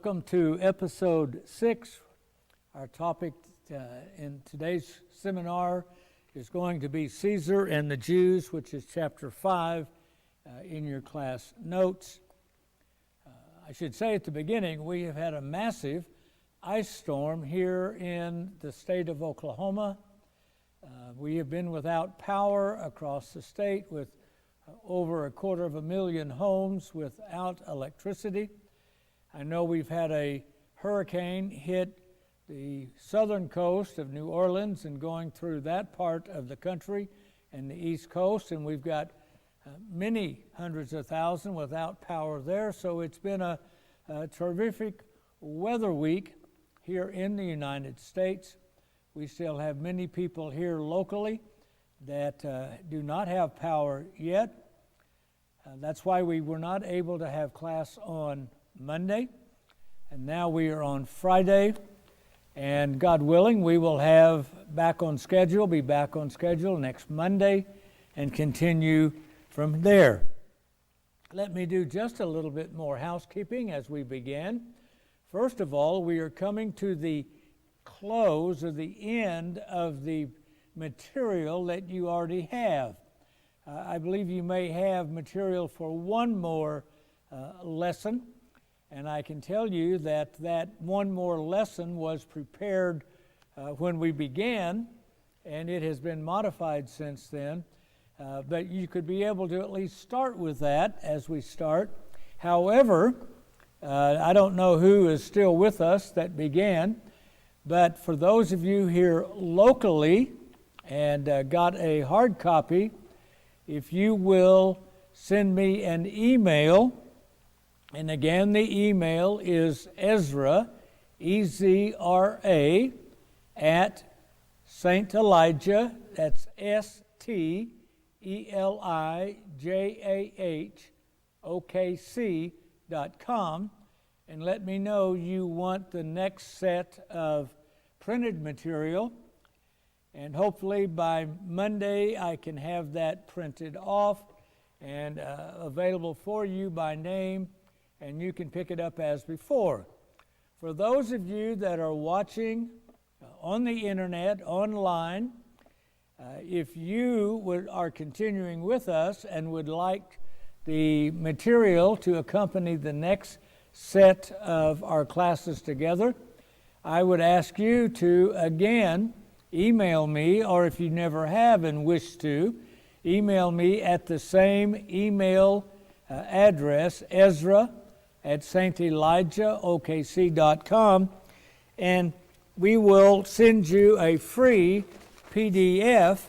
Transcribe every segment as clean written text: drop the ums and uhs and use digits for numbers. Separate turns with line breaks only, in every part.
Welcome to episode 6. Our topic in today's seminar is going to be Caesar and the Jews, which is chapter 5 in your class notes. I should say at the beginning, we have had a massive ice storm here in the state of Oklahoma. We have been without power across the state with over 250,000 homes without electricity. I know we've had a hurricane hit the southern coast of New Orleans and going through that part of the country and the East Coast, and we've got many hundreds of thousands without power there. So it's been a terrific weather week here in the United States. We still have many people here locally that do not have power yet. That's why we were not able to have class on Monday, and now we are on Friday, and God willing, we will be back on schedule next Monday and continue from there. Let me do just a little bit more housekeeping as we begin. First of all, we are coming to the close or the end of the material that you already have. I believe you may have material for one more lesson. And I can tell you that one more lesson was prepared when we began, and it has been modified since then. But you could be able to at least start with that as we start. However, I don't know who is still with us that began, but for those of you here locally and got a hard copy, if you will send me an email. And again, the email is Ezra, E-Z-R-A, at St. Elijah, that's STElijahokc.com, and let me know you want the next set of printed material, and hopefully by Monday I can have that printed off and available for you by name, and you can pick it up as before. For those of you that are watching on the internet, online, if you are continuing with us and would like the material to accompany the next set of our classes together, I would ask you to, again, email me, or if you never have and wish to, email me at the same email address, Ezra at StElijahokc.com, and we will send you a free PDF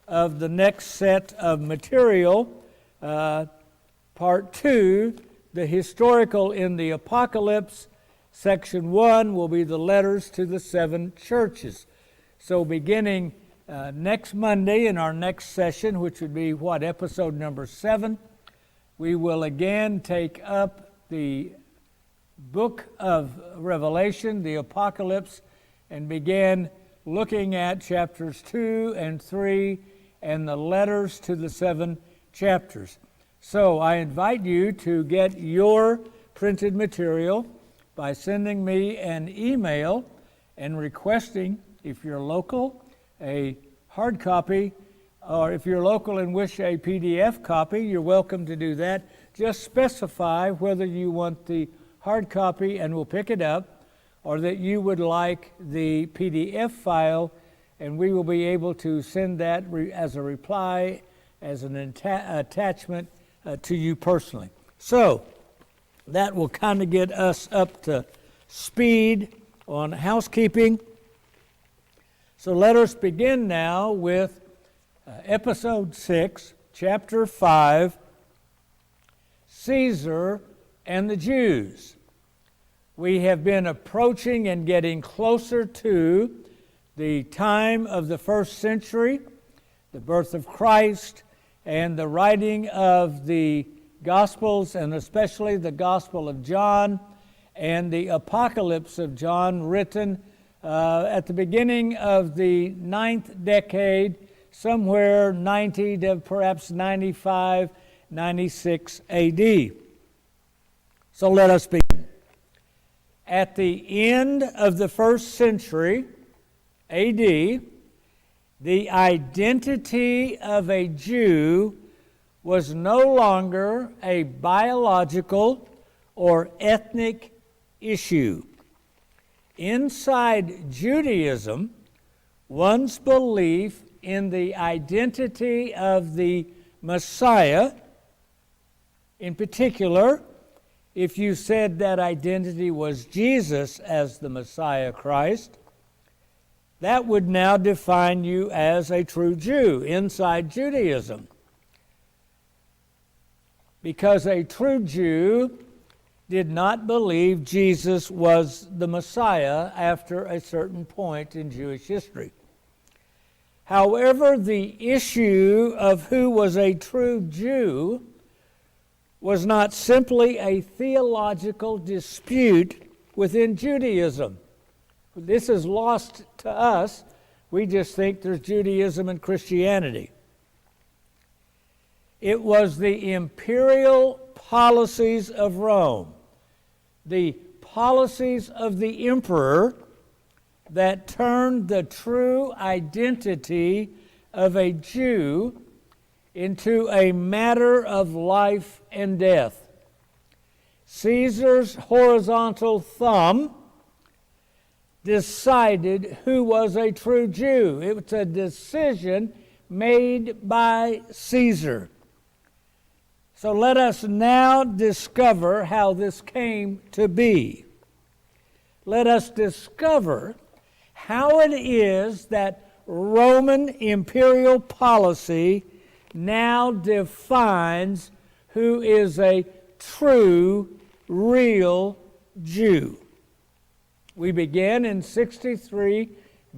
of the next set of material, Part 2, the historical in the Apocalypse. Section 1 will be the letters to the 7 churches. So beginning next Monday in our next session, which would be episode number 7, we will again take up the book of Revelation, the Apocalypse, and begin looking at chapters 2 and 3 and the letters to the 7 chapters. So I invite you to get your printed material by sending me an email and requesting, if you're local, a hard copy, or if you're local and wish a PDF copy, you're welcome to do that. Just specify whether you want the hard copy and we'll pick it up, or that you would like the PDF file, and we will be able to send that as a reply, as an attachment to you personally. So that will kind of get us up to speed on housekeeping. So let us begin now with episode 6, chapter 5, Caesar and the Jews. We have been approaching and getting closer to the time of the first century, the birth of Christ, and the writing of the Gospels, and especially the Gospel of John and the Apocalypse of John, written at the beginning of the 9th decade, somewhere 90 to perhaps 95, 96 AD. So let us begin. at the end of the first century AD, the identity of a Jew was no longer a biological or ethnic issue. Inside Judaism, one's belief in the identity of the Messiah, in particular, if you said that identity was Jesus as the Messiah Christ, that would now define you as a true Jew inside Judaism. Because a true Jew did not believe Jesus was the Messiah after a certain point in Jewish history. However, the issue of who was a true Jew was not simply a theological dispute within Judaism. This is lost to us. We just think there's Judaism and Christianity. It was the imperial policies of Rome, the policies of the emperor, that turned the true identity of a Jew into a matter of life and death. Caesar's horizontal thumb decided who was a true Jew. It was a decision made by Caesar. So let us now discover how this came to be. Let us discover how it is that Roman imperial policy now defines who is a true, real Jew. We began in 63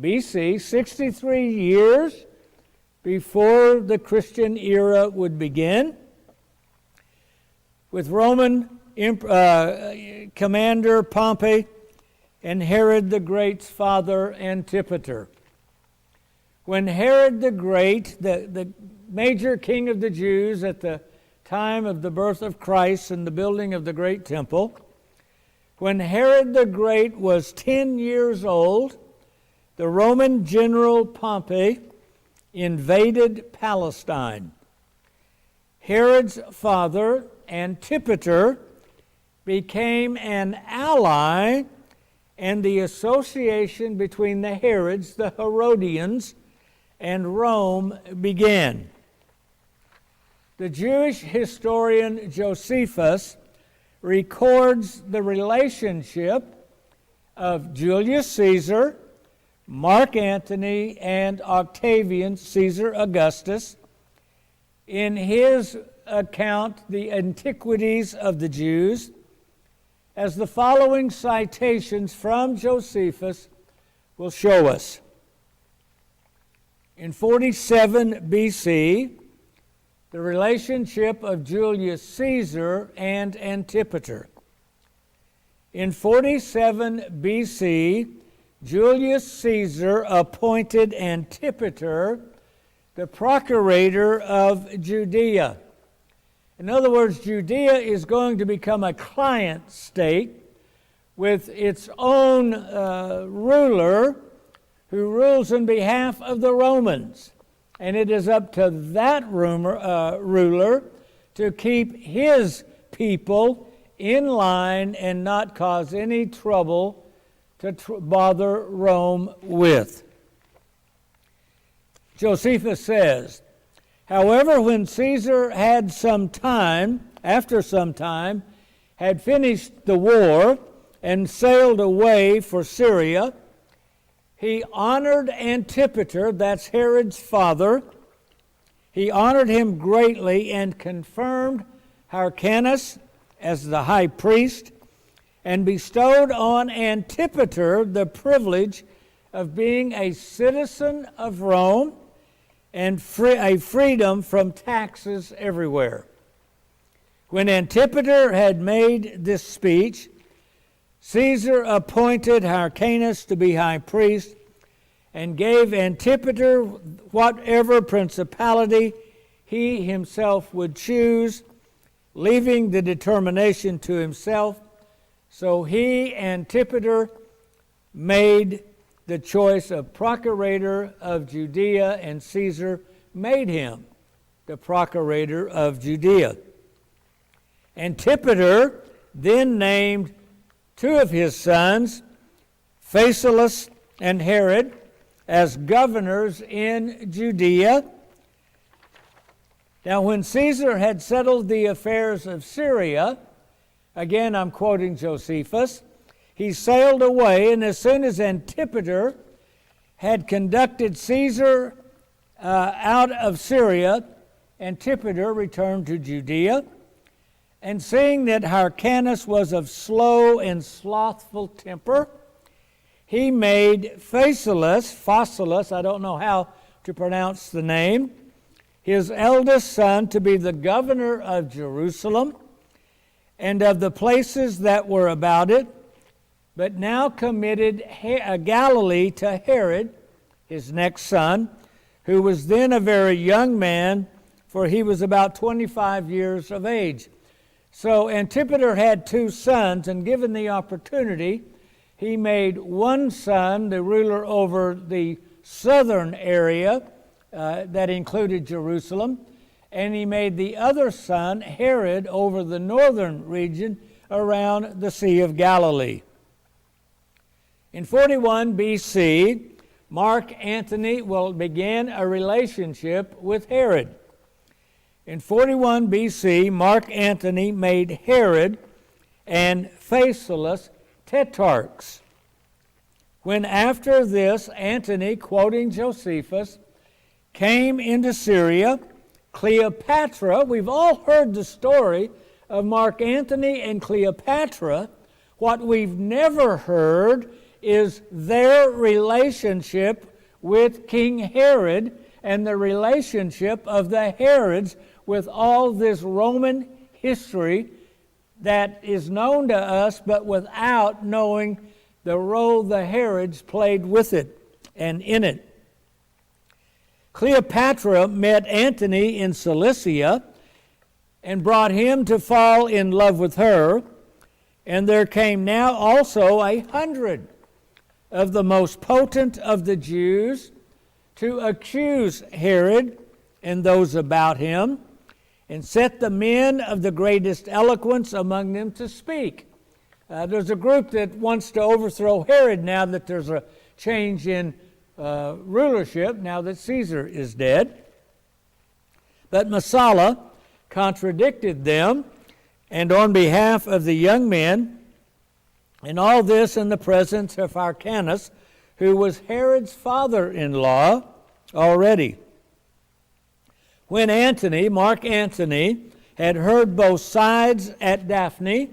BC, 63 years before the Christian era would begin, with Roman commander Pompey and Herod the Great's father Antipater. When Herod the Great, the major king of the Jews at the time of the birth of Christ and the building of the great temple, when Herod the Great was 10 years old, the Roman general Pompey invaded Palestine. Herod's father, Antipater, became an ally, and the association between the Herods, the Herodians, and Rome began. The Jewish historian Josephus records the relationship of Julius Caesar, Mark Antony, and Octavian Caesar Augustus in his account, The Antiquities of the Jews, as the following citations from Josephus will show us. In 47 BC, the relationship of Julius Caesar and Antipater. In 47 BC, Julius Caesar appointed Antipater the procurator of Judea. In other words, Judea is going to become a client state with its own ruler who rules on behalf of the Romans. And it is up to that ruler to keep his people in line and not cause any trouble to bother Rome with. Josephus says, however, when Caesar had after some time, had finished the war and sailed away for Syria, he honored Antipater, that's Herod's father. He honored him greatly and confirmed Hyrcanus as the high priest, and bestowed on Antipater the privilege of being a citizen of Rome and a freedom from taxes everywhere. When Antipater had made this speech, Caesar appointed Hyrcanus to be high priest and gave Antipater whatever principality he himself would choose, leaving the determination to himself, So he, Antipater, made the choice of procurator of Judea, and Caesar made him the procurator of Judea. Antipater then named two of his sons, Phasaelus and Herod, as governors in Judea. Now, when Caesar had settled the affairs of Syria, again I'm quoting Josephus, he sailed away, and as soon as Antipater had conducted Caesar out of Syria, Antipater returned to Judea, and seeing that Hyrcanus was of slow and slothful temper, he made Phasaelus, I don't know how to pronounce the name, his eldest son to be the governor of Jerusalem and of the places that were about it, but now committed Galilee to Herod, his next son, who was then a very young man, for he was about 25 years of age. So Antipater had two sons, and given the opportunity, he made one son the ruler over the southern area that included Jerusalem, and he made the other son, Herod, over the northern region around the Sea of Galilee. In 41 BC, Mark Antony began a relationship with Herod. In 41 BC, Mark Antony made Herod and Phasaelus tetrarchs. When after this Antony, quoting Josephus, came into Syria, Cleopatra, we've all heard the story of Mark Antony and Cleopatra. What we've never heard is their relationship with King Herod and the relationship of the Herods with all this Roman history that is known to us, but without knowing the role the Herods played with it and in it. Cleopatra met Antony in Cilicia and brought him to fall in love with her, and there came now also 100 of the most potent of the Jews to accuse Herod and those about him, and set the men of the greatest eloquence among them to speak. There's a group that wants to overthrow Herod now that there's a change in rulership, now that Caesar is dead. But Messala contradicted them, and on behalf of the young men, and all this in the presence of Hyrcanus, who was Herod's father-in-law already. When Mark Antony, had heard both sides at Daphne,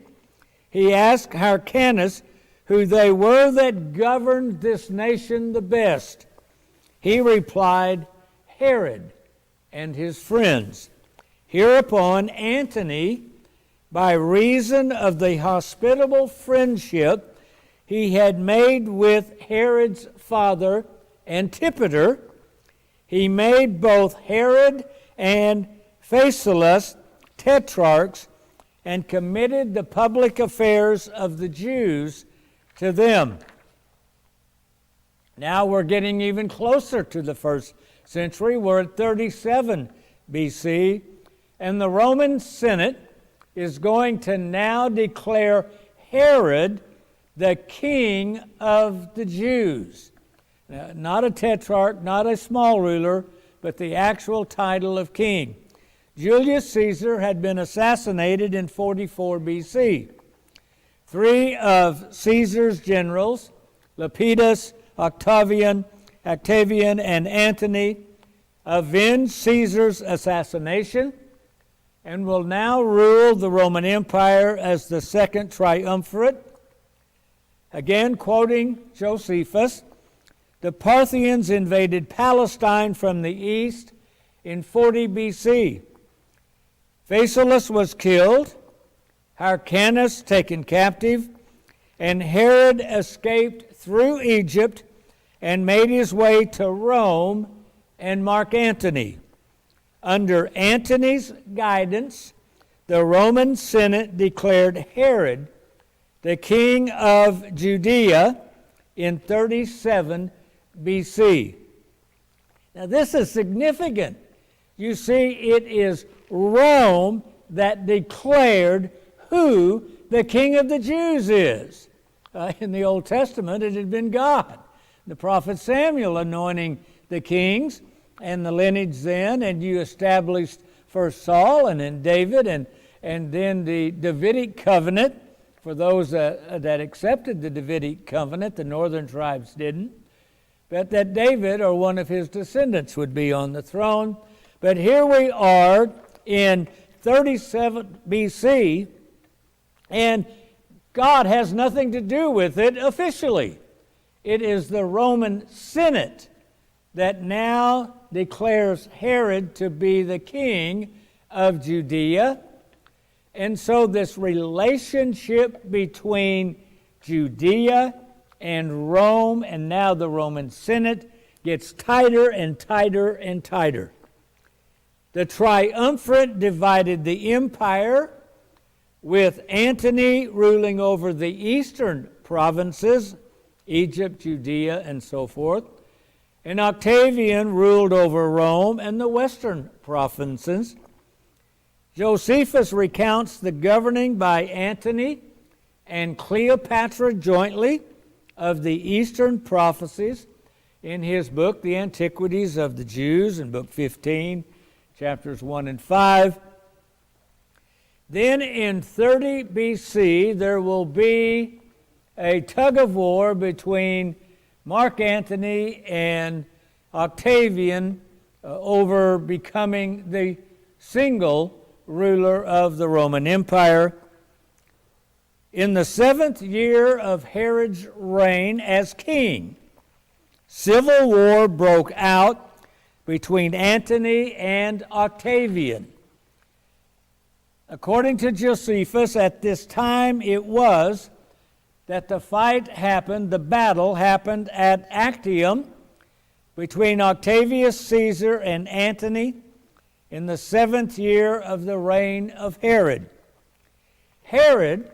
he asked Hyrcanus who they were that governed this nation the best. He replied, Herod and his friends. Hereupon Antony, by reason of the hospitable friendship he had made with Herod's father Antipater, he made both Herod and Phasaelus tetrarchs, and committed the public affairs of the Jews to them. Now we're getting even closer to the first century. We're at 37 BC, and the Roman Senate is going to now declare Herod the king of the Jews. Now, not a tetrarch, not a small ruler, but the actual title of king. Julius Caesar had been assassinated in 44 BC. Three of Caesar's generals, Lepidus, Octavian, and Antony, avenged Caesar's assassination and will now rule the Roman Empire as the second triumvirate. Again, quoting Josephus, the Parthians invaded Palestine from the east in 40 BC. Phasaelus was killed, Hyrcanus taken captive, and Herod escaped through Egypt and made his way to Rome and Mark Antony. Under Antony's guidance, the Roman Senate declared Herod the king of Judea, in 37 BC. Now this is significant. You see, it is Rome that declared who the king of the Jews is. In the Old Testament, it had been God. The prophet Samuel anointing the kings and the lineage then, and you established first Saul and then David, and then the Davidic covenant for those that accepted the Davidic covenant. The northern tribes didn't. But that David or one of his descendants would be on the throne. But here we are in 37 BC, and God has nothing to do with it officially. It is the Roman Senate that now declares Herod to be the king of Judea. And so this relationship between Judea and Rome, and now the Roman Senate, gets tighter and tighter and tighter. The triumvirate divided the empire, with Antony ruling over the eastern provinces, Egypt, Judea, and so forth, and Octavian ruled over Rome and the western provinces. Josephus recounts the governing by Antony and Cleopatra jointly of the eastern prophecies in his book, The Antiquities of the Jews, in book 15, chapters 1 and 5. Then in 30 BC, there will be a tug of war between Mark Antony and Octavian over becoming the single ruler of the Roman Empire. In the 7th year of Herod's reign as king, civil war broke out between Antony and Octavian. According to Josephus, at this time it was that the battle happened at Actium between Octavius Caesar and Antony in the 7th year of the reign of Herod. Herod,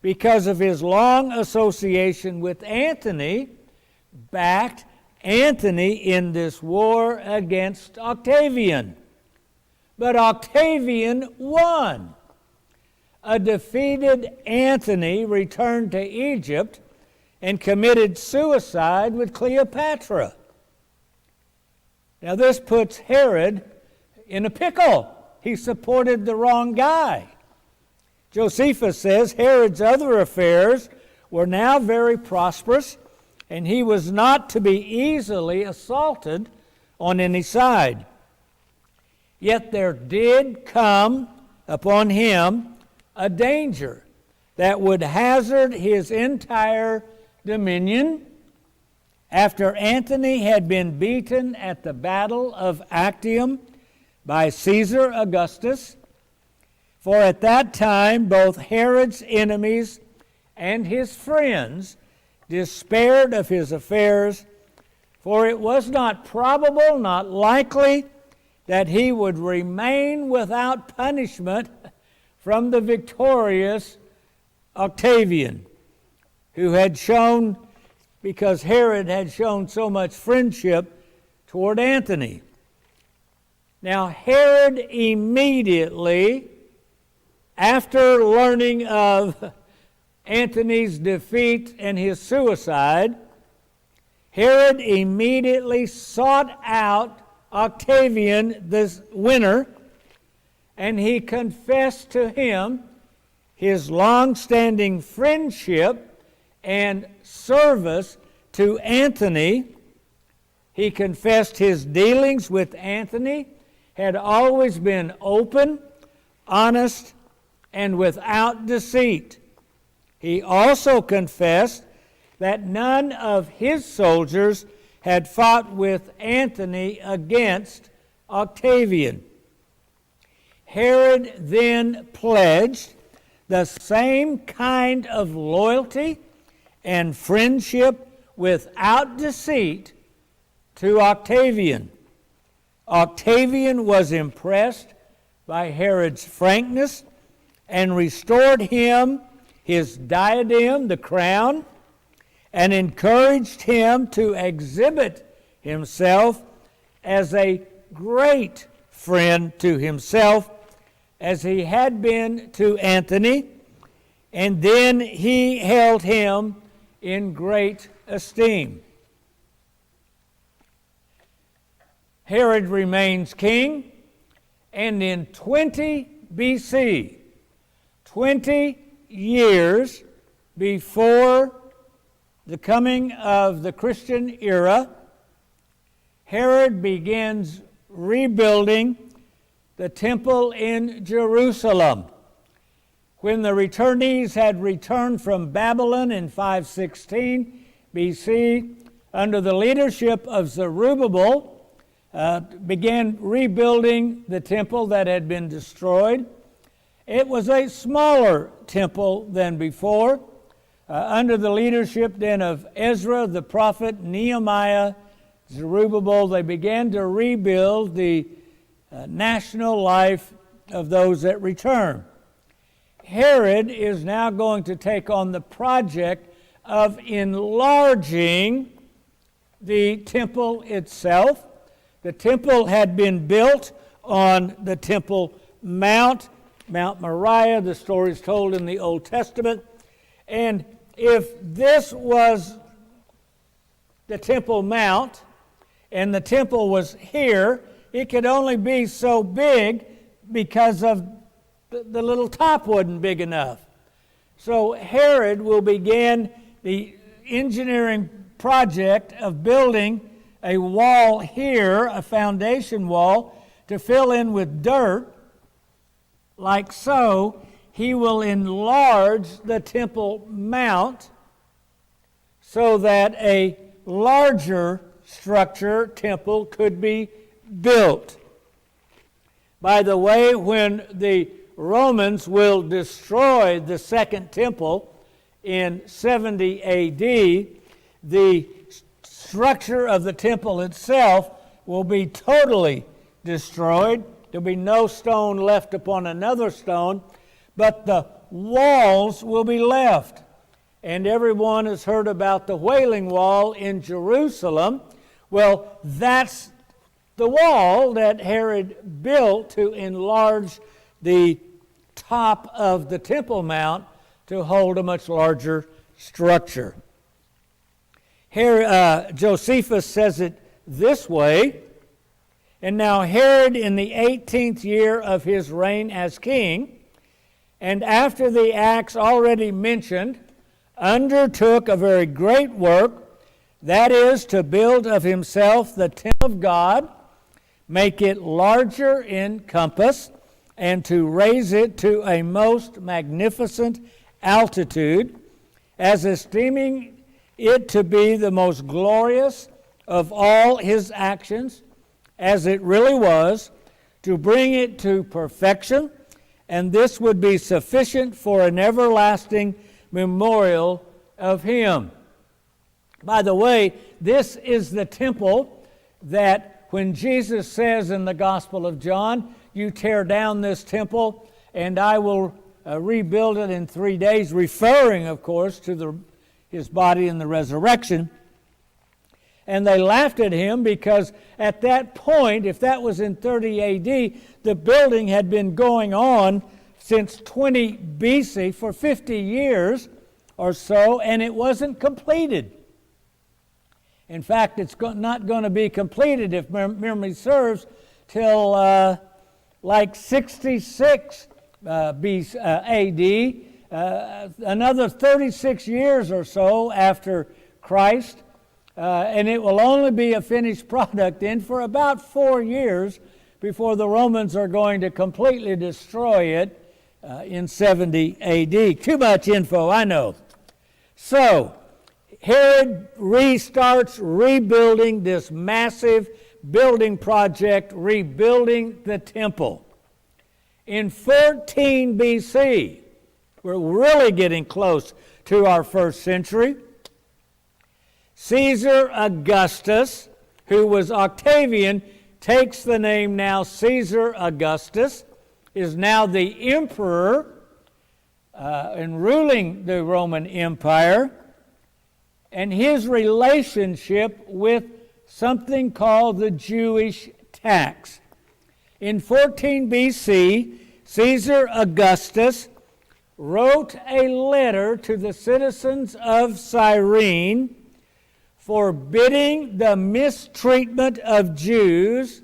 because of his long association with Antony, backed Antony in this war against Octavian. But Octavian won. A defeated Antony returned to Egypt and committed suicide with Cleopatra. Now this puts Herod in a pickle. He supported the wrong guy. Josephus says Herod's other affairs were now very prosperous, and he was not to be easily assaulted on any side. Yet there did come upon him a danger that would hazard his entire dominion. After Antony had been beaten at the battle of Actium by Caesar Augustus, for at that time both Herod's enemies and his friends despaired of his affairs, for it was not probable, not likely, that he would remain without punishment from the victorious Octavian, who had shown, because Herod had shown so much friendship toward Antony. Now Herod immediately, after learning of Antony's defeat and his suicide, Herod immediately sought out Octavian, this winner, and he confessed to him his long-standing friendship and service to Antony. He confessed his dealings with Antony had always been open, honest, and without deceit. He also confessed that none of his soldiers had fought with Antony against Octavian. Herod then pledged the same kind of loyalty and friendship without deceit to Octavian. Octavian was impressed by Herod's frankness and restored him his diadem, the crown, and encouraged him to exhibit himself as a great friend to himself, as he had been to Anthony, and then he held him in great esteem. Herod remains king, and in 20 BC, 20 years before the coming of the Christian era, Herod begins rebuilding the temple in Jerusalem. When the returnees had returned from Babylon in 516 BC, under the leadership of Zerubbabel, began rebuilding the temple that had been destroyed. It was a smaller temple than before. Under the leadership then of Ezra, the prophet, Nehemiah, Zerubbabel, they began to rebuild the national life of those that return. Herod is now going to take on the project of enlarging the temple itself. The temple had been built on the Temple Mount, Mount Moriah. The story is told in the Old Testament. And if this was the Temple Mount and the temple was here, it could only be so big because of the little top wasn't big enough. So Herod will begin the engineering project of building a wall here, a foundation wall, to fill in with dirt. Like so, he will enlarge the Temple Mount so that a larger structure, temple, could be built. By the way, when the Romans will destroy the second temple in 70 AD, the structure of the temple itself will be totally destroyed. There'll be no stone left upon another stone, but the walls will be left. And everyone has heard about the Wailing Wall in Jerusalem. Well, that's the wall that Herod built to enlarge the top of the Temple Mount to hold a much larger structure. Josephus says it this way: "And now Herod, in the 18th year of his reign as king, and after the acts already mentioned, undertook a very great work, that is, to build of himself the temple of God, make it larger in compass, and to raise it to a most magnificent altitude, as esteeming it to be the most glorious of all his actions, as it really was, to bring it to perfection, and this would be sufficient for an everlasting memorial of him." By the way, this is the temple that when Jesus says in the Gospel of John, "You tear down this temple, and I will rebuild it in 3 days," referring, of course, to his body in the resurrection. And they laughed at him because at that point, if that was in 30 AD, the building had been going on since 20 BC for 50 years or so, and it wasn't completed. In fact, it's not going to be completed, if memory serves, till like 66 AD, another 36 years or so after Christ, and it will only be a finished product then for about 4 years before the Romans are going to completely destroy it in 70 AD. Too much info, I know. So, Herod restarts rebuilding this massive building project, rebuilding the temple. In 14 BC, we're really getting close to our first century, Caesar Augustus, who was Octavian, takes the name now Caesar Augustus, is now the emperor, in ruling the Roman Empire, and his relationship with something called the Jewish tax. In 14 BC, Caesar Augustus wrote a letter to the citizens of Cyrene forbidding the mistreatment of Jews,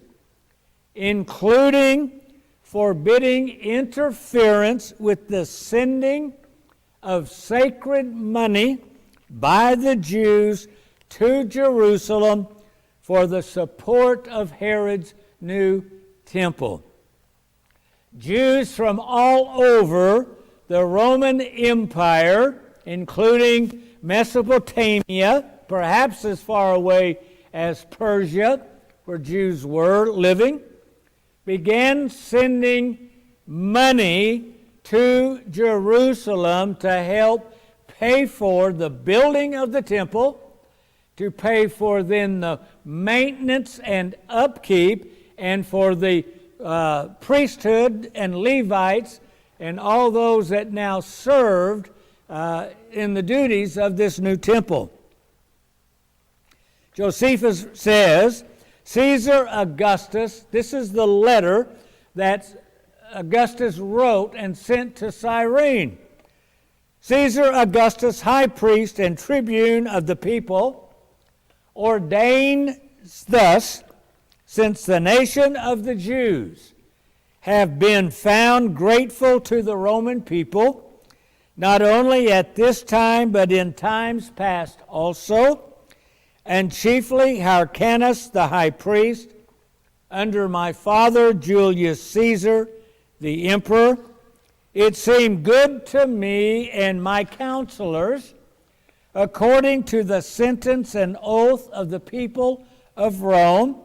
including forbidding interference with the sending of sacred money by the Jews to Jerusalem for the support of Herod's new temple. Jews from all over the Roman Empire, including Mesopotamia, perhaps as far away as Persia, where Jews were living, began sending money to Jerusalem to help pay for the building of the temple, to pay for then the maintenance and upkeep, and for the priesthood and Levites and all those that now served in the duties of this new temple. Josephus says, Caesar Augustus, this is the letter that Augustus wrote and sent to Cyrene. Caesar Augustus, high priest and tribune of the people, ordained thus, since the nation of the Jews have been found grateful to the Roman people, not only at this time, but in times past also, and chiefly Hyrcanus the high priest, under my father Julius Caesar, the emperor, it seemed good to me and my counselors, according to the sentence and oath of the people of Rome,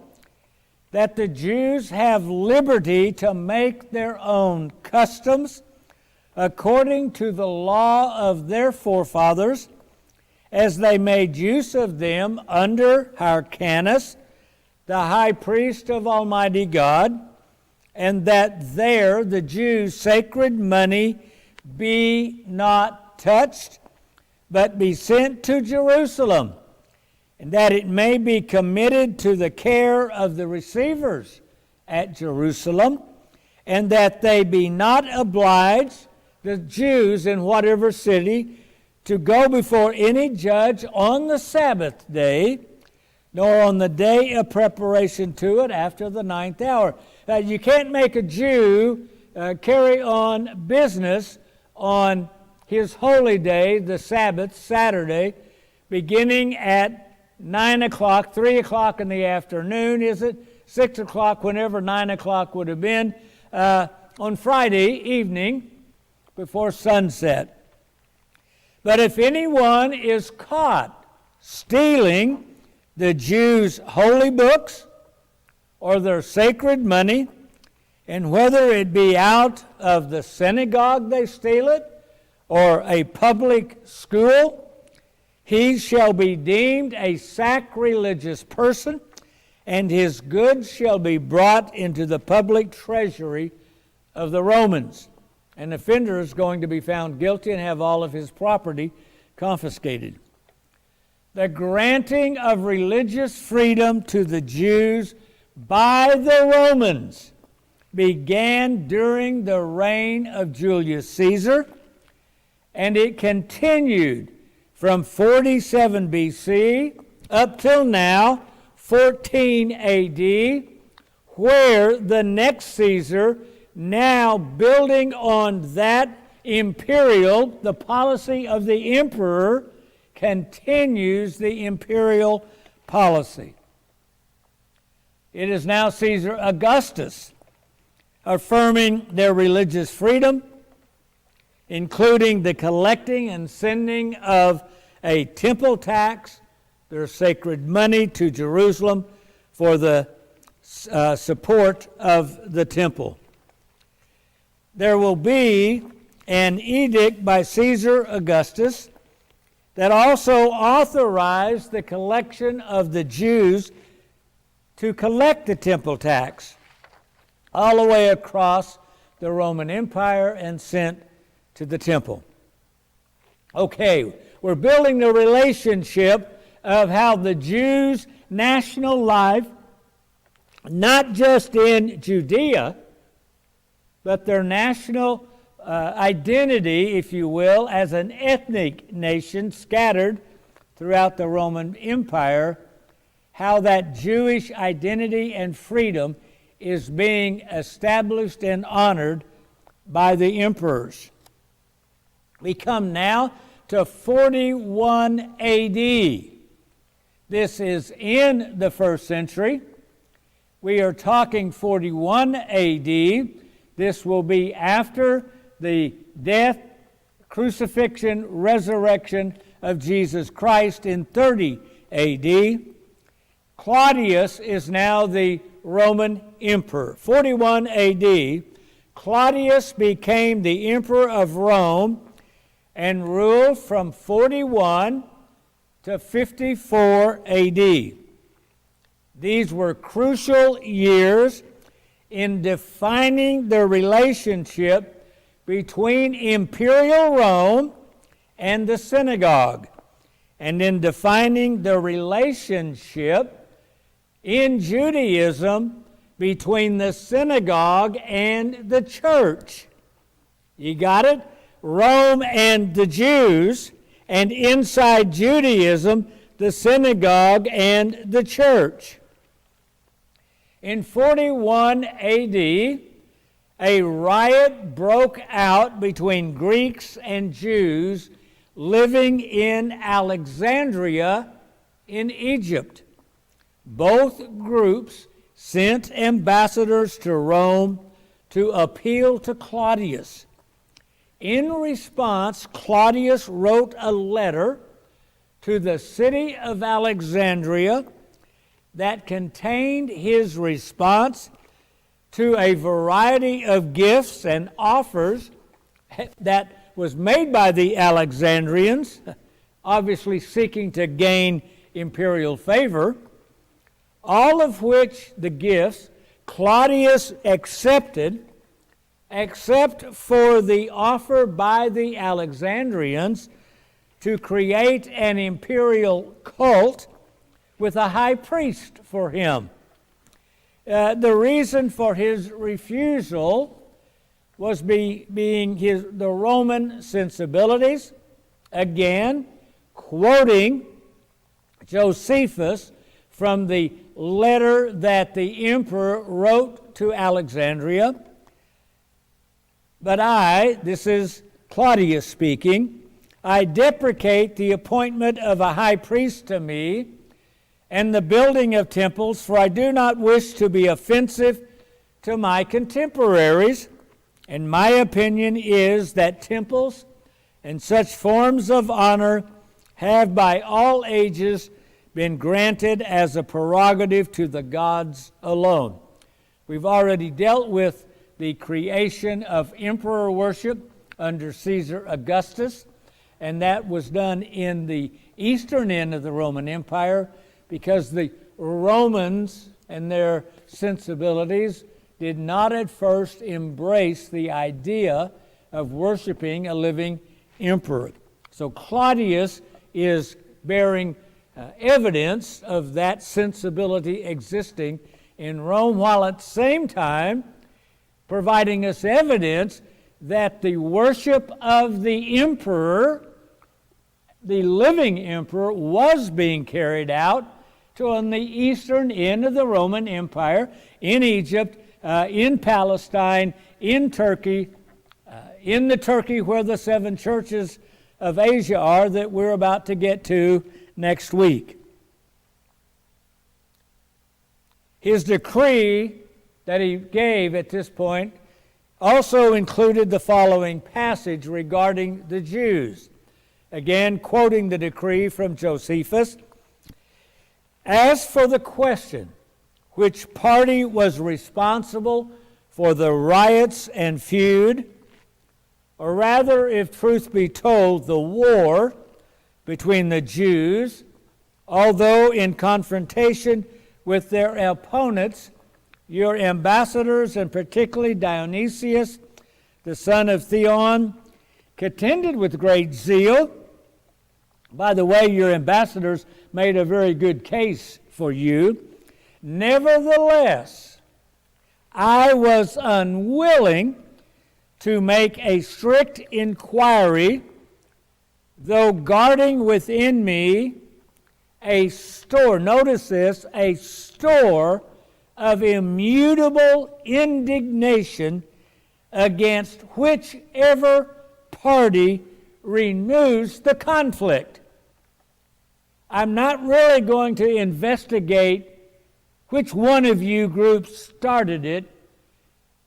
that the Jews have liberty to make their own customs according to the law of their forefathers, as they made use of them under Hyrcanus, the high priest of Almighty God, and that there the Jews' sacred money be not touched, but be sent to Jerusalem, and that it may be committed to the care of the receivers at Jerusalem, and that they be not obliged, the Jews in whatever city, to go before any judge on the Sabbath day, nor on the day of preparation to it after the 9th hour. You can't make a Jew carry on business on his holy day, the Sabbath, Saturday, beginning at 9 o'clock, 3 o'clock in the afternoon, is it? 6 o'clock, whenever 9 o'clock would have been, on Friday evening before sunset. But if anyone is caught stealing the Jews' holy books or their sacred money, and whether it be out of the synagogue they steal it, or a public school, he shall be deemed a sacrilegious person, and his goods shall be brought into the public treasury of the Romans. An offender is going to be found guilty and have all of his property confiscated. The granting of religious freedom to the Jews by the Romans began during the reign of Julius Caesar, and it continued from 47 BC up till now, 14 AD, where the next Caesar, now building on that the policy of the emperor, continues the imperial policy. It is now Caesar Augustus affirming their religious freedom, including the collecting and sending of a temple tax, their sacred money to Jerusalem for the support of the temple. There will be an edict by Caesar Augustus that also authorized the collection of the Jews to collect the temple tax all the way across the Roman Empire and sent to the temple. Okay, we're building the relationship of how the Jews' national life, not just in Judea, but their national identity, if you will, as an ethnic nation scattered throughout the Roman Empire, how that Jewish identity and freedom is being established and honored by the emperors. We come now to 41 AD. This is in the first century. We are talking 41 AD. This will be after the death, crucifixion, resurrection of Jesus Christ in 30 AD. Claudius is now the Roman emperor. 41 AD, Claudius became the emperor of Rome and ruled from 41 to 54 AD. These were crucial years in defining the relationship between imperial Rome and the synagogue, and in defining the relationship in Judaism between the synagogue and the church. You got it? Rome and the Jews, and inside Judaism, the synagogue and the church. In 41 AD, a riot broke out between Greeks and Jews living in Alexandria in Egypt. Both groups sent ambassadors to Rome to appeal to Claudius. In response, Claudius wrote a letter to the city of Alexandria that contained his response to a variety of gifts and offers that was made by the Alexandrians, obviously seeking to gain imperial favor, all of which the gifts Claudius accepted, except for the offer by the Alexandrians to create an imperial cult with a high priest for him. The reason for his refusal was being the Roman sensibilities, again, quoting Josephus from the letter that the emperor wrote to Alexandria. But this is Claudius speaking, I deprecate the appointment of a high priest to me and the building of temples, for I do not wish to be offensive to my contemporaries. And my opinion is that temples and such forms of honor have by all ages been granted as a prerogative to the gods alone. We've already dealt with the creation of emperor worship under Caesar Augustus, and that was done in the eastern end of the Roman Empire because the Romans and their sensibilities did not at first embrace the idea of worshiping a living emperor. So Claudius is bearing evidence of that sensibility existing in Rome, while at the same time providing us evidence that the worship of the emperor, the living emperor, was being carried out on the eastern end of the Roman Empire, in Egypt, in Palestine, in Turkey, in the Turkey where the 7 churches of Asia are that we're about to get to next week. His decree that he gave at this point also included the following passage regarding the Jews. Again, quoting the decree from Josephus. As for the question, which party was responsible for the riots and feud, or rather, if truth be told, the war between the Jews, although in confrontation with their opponents, your ambassadors, and particularly Dionysius, the son of Theon, contended with great zeal. By the way, your ambassadors made a very good case for you. Nevertheless, I was unwilling to make a strict inquiry, though guarding within me a store, notice this, a store of immutable indignation against whichever party renews the conflict. I'm not really going to investigate which one of you groups started it,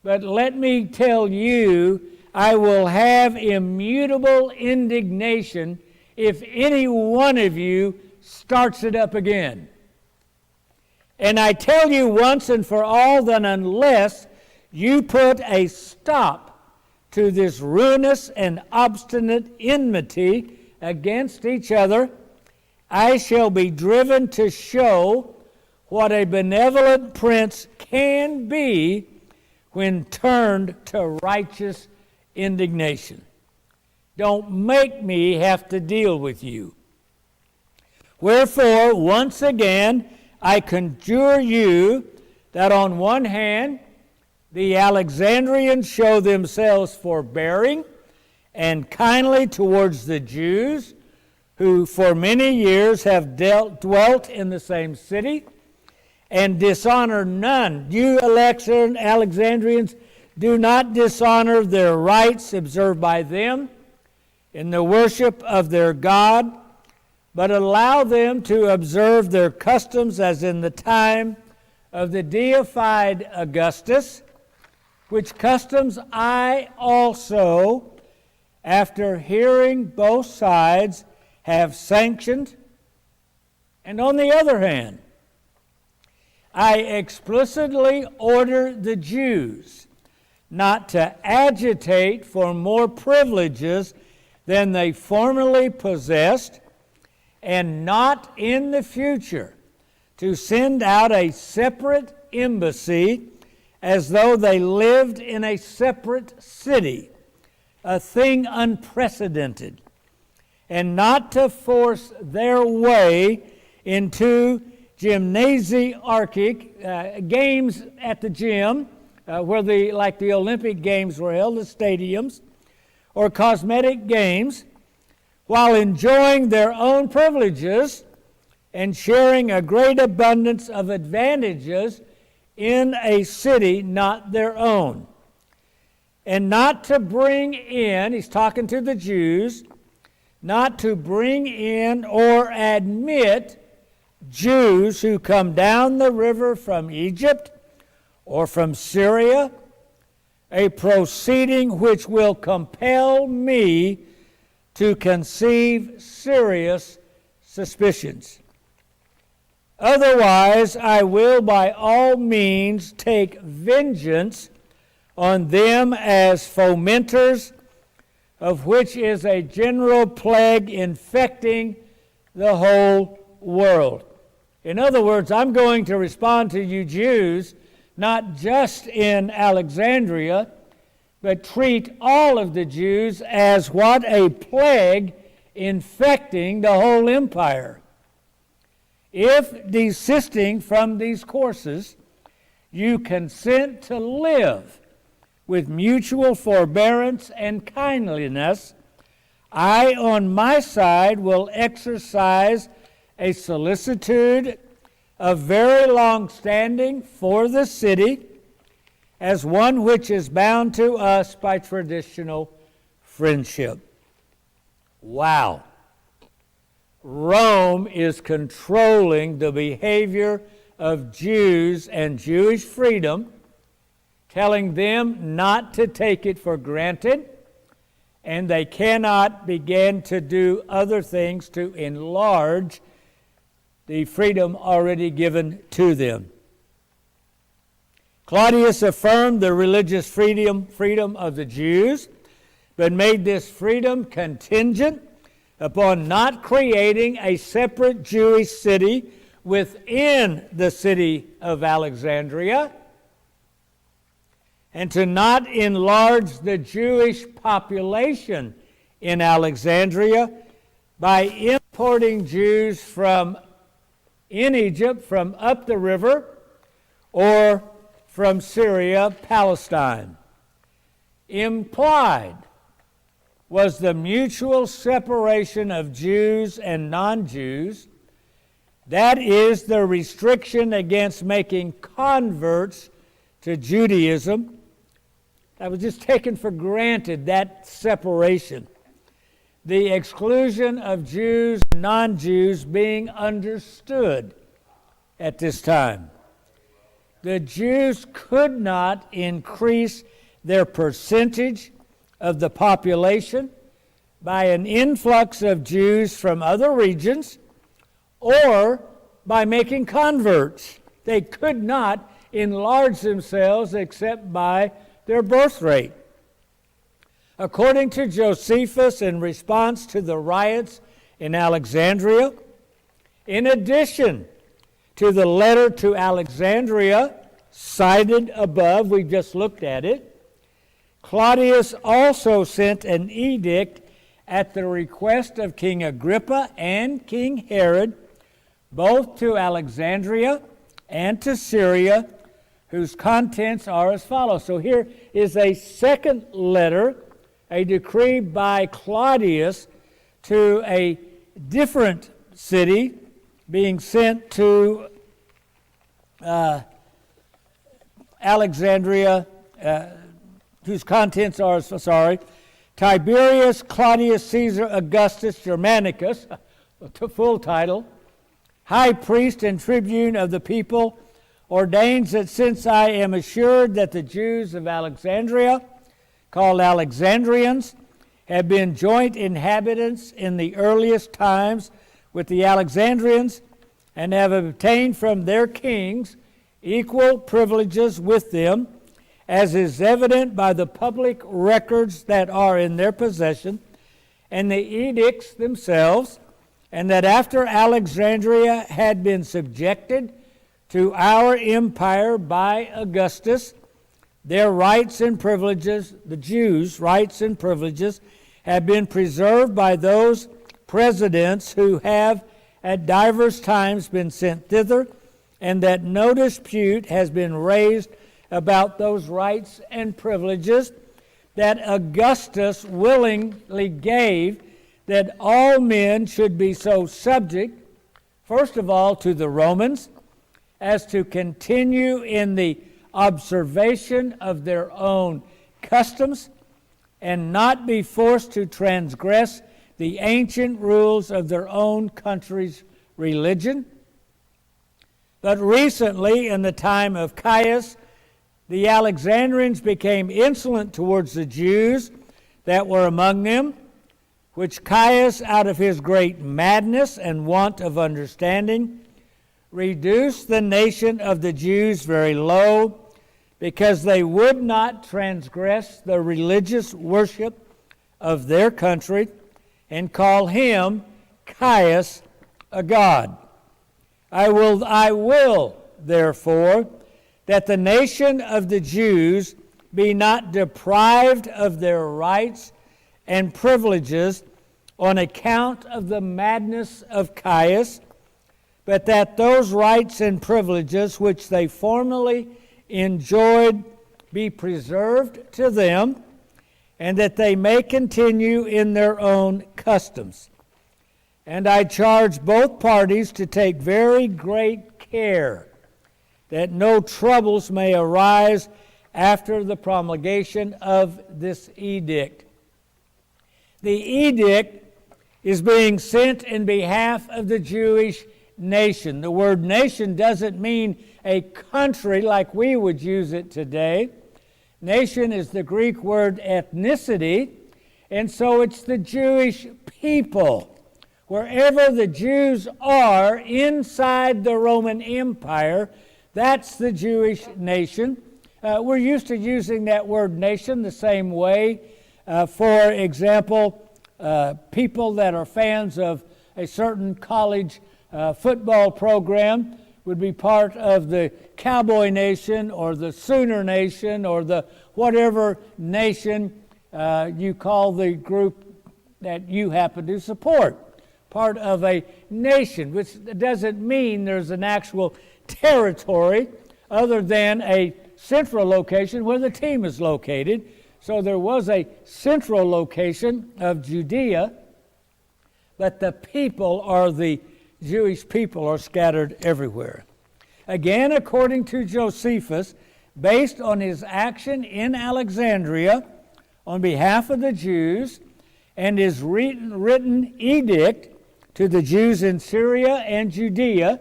but let me tell you, I will have immutable indignation if any one of you starts it up again. And I tell you once and for all that unless you put a stop to this ruinous and obstinate enmity against each other, I shall be driven to show what a benevolent prince can be when turned to righteous indignation. Don't make me have to deal with you. Wherefore, once again, I conjure you that on one hand, the Alexandrians show themselves forbearing and kindly towards the Jews, who for many years have dwelt in the same city, and dishonor none. You Alexandrians, do not dishonor their rites observed by them in the worship of their God, but allow them to observe their customs as in the time of the deified Augustus, which customs I also, after hearing both sides, have sanctioned. And on the other hand, I explicitly order the Jews not to agitate for more privileges than they formerly possessed, and not in the future to send out a separate embassy as though they lived in a separate city, a thing unprecedented, and not to force their way into gymnasiarchic games at the gym, where like the Olympic Games were held, the stadiums, or cosmetic games, while enjoying their own privileges and sharing a great abundance of advantages in a city not their own. And not to bring in, he's talking to the Jews, not to bring in or admit Jews who come down the river from Egypt or from Syria, a proceeding which will compel me to conceive serious suspicions. Otherwise, I will by all means take vengeance on them as fomenters, of which is a general plague infecting the whole world. In other words, I'm going to respond to you Jews, not just in Alexandria, but treat all of the Jews as what a plague infecting the whole empire. If desisting from these courses, you consent to live with mutual forbearance and kindliness, I on my side will exercise a solicitude of very long standing for the city, as one which is bound to us by traditional friendship. Wow. Rome is controlling the behavior of Jews and Jewish freedom, telling them not to take it for granted, and they cannot begin to do other things to enlarge the freedom already given to them. Claudius affirmed the religious freedom of the Jews, but made this freedom contingent upon not creating a separate Jewish city within the city of Alexandria, and to not enlarge the Jewish population in Alexandria by importing Jews in Egypt from up the river or from Syria, Palestine. Implied was the mutual separation of Jews and non-Jews. That is the restriction against making converts to Judaism. That was just taken for granted, that separation. The exclusion of Jews and non-Jews being understood at this time. The Jews could not increase their percentage of the population by an influx of Jews from other regions or by making converts. They could not enlarge themselves except by their birth rate. According to Josephus, in response to the riots in Alexandria, in addition to the letter to Alexandria cited above, we just looked at it, Claudius also sent an edict at the request of King Agrippa and King Herod, both to Alexandria and to Syria, whose contents are as follows. So here is a second letter, a decree by Claudius to a different city being sent to Alexandria, whose contents are, Tiberius Claudius Caesar Augustus Germanicus, full title, High Priest and Tribune of the people, ordains that since I am assured that the Jews of Alexandria, called Alexandrians, have been joint inhabitants in the earliest times with the Alexandrians, and have obtained from their kings equal privileges with them, as is evident by the public records that are in their possession, and the edicts themselves, and that after Alexandria had been subjected to our empire by Augustus, their rights and privileges, the Jews' rights and privileges, have been preserved by those presidents who have at divers times been sent thither, and that no dispute has been raised about those rights and privileges that Augustus willingly gave, that all men should be so subject, first of all, to the Romans, as to continue in the observation of their own customs, and not be forced to transgress the ancient rules of their own country's religion. But recently, in the time of Caius, the Alexandrians became insolent towards the Jews that were among them, which Caius, out of his great madness and want of understanding, reduced the nation of the Jews very low, because they would not transgress the religious worship of their country, and call him, Caius, a god. I will, therefore, that the nation of the Jews be not deprived of their rights and privileges on account of the madness of Caius, but that those rights and privileges which they formerly enjoyed be preserved to them, and that they may continue in their own customs. And I charge both parties to take very great care that no troubles may arise after the promulgation of this edict. The edict is being sent in behalf of the Jewish nation. The word nation doesn't mean a country like we would use it today. Nation is the Greek word ethnicity, and so it's the Jewish people. Wherever the Jews are inside the Roman Empire, that's the Jewish nation. We're used to using that word nation the same way. For example, people that are fans of a certain college football program would be part of the Cowboy Nation or the Sooner Nation or the whatever nation you call the group that you happen to support, part of a nation, which doesn't mean there's an actual territory other than a central location where the team is located. So there was a central location of Judea, but the people, or the Jewish people, are scattered everywhere. Again, according to Josephus, based on his action in Alexandria on behalf of the Jews and his written edict to the Jews in Syria and Judea,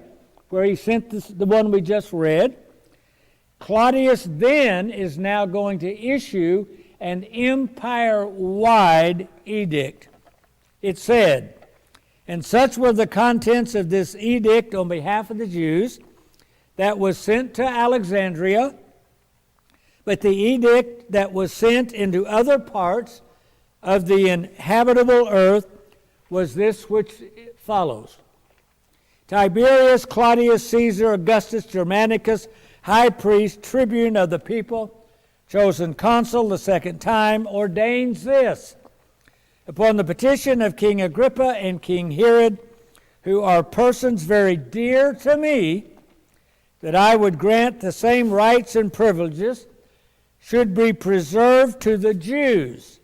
where he sent the one we just read, Claudius then is now going to issue an empire-wide edict. It said, "And such were the contents of this edict on behalf of the Jews that was sent to Alexandria, but the edict that was sent into other parts of the inhabitable earth was this which follows. Tiberius Claudius Caesar Augustus Germanicus, high priest, tribune of the people, chosen consul the second time, ordains this, upon the petition of King Agrippa and King Herod, who are persons very dear to me, that I would grant the same rights and privileges should be preserved to the Jews,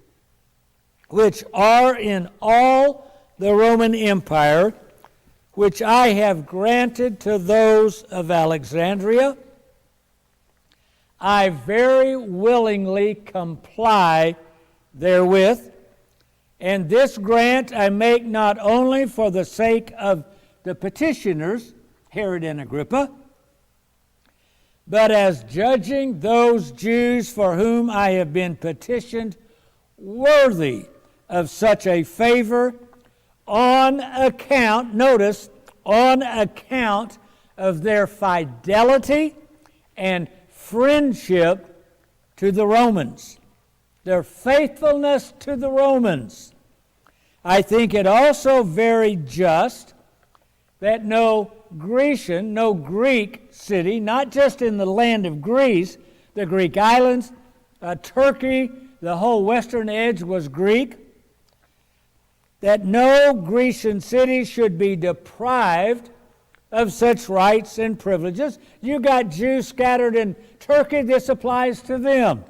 which are in all the Roman Empire, which I have granted to those of Alexandria. I very willingly comply therewith, and this grant I make not only for the sake of the petitioners, Herod and Agrippa, but as judging those Jews for whom I have been petitioned worthy of such a favor on account, notice, on account of their fidelity and friendship to the Romans, their faithfulness to the Romans. I think it also very just that no Grecian, no Greek city, not just in the land of Greece, the Greek islands, Turkey, the whole western edge was Greek, that no Grecian city should be deprived of such rights and privileges. You got Jews scattered in Turkey, this applies to them,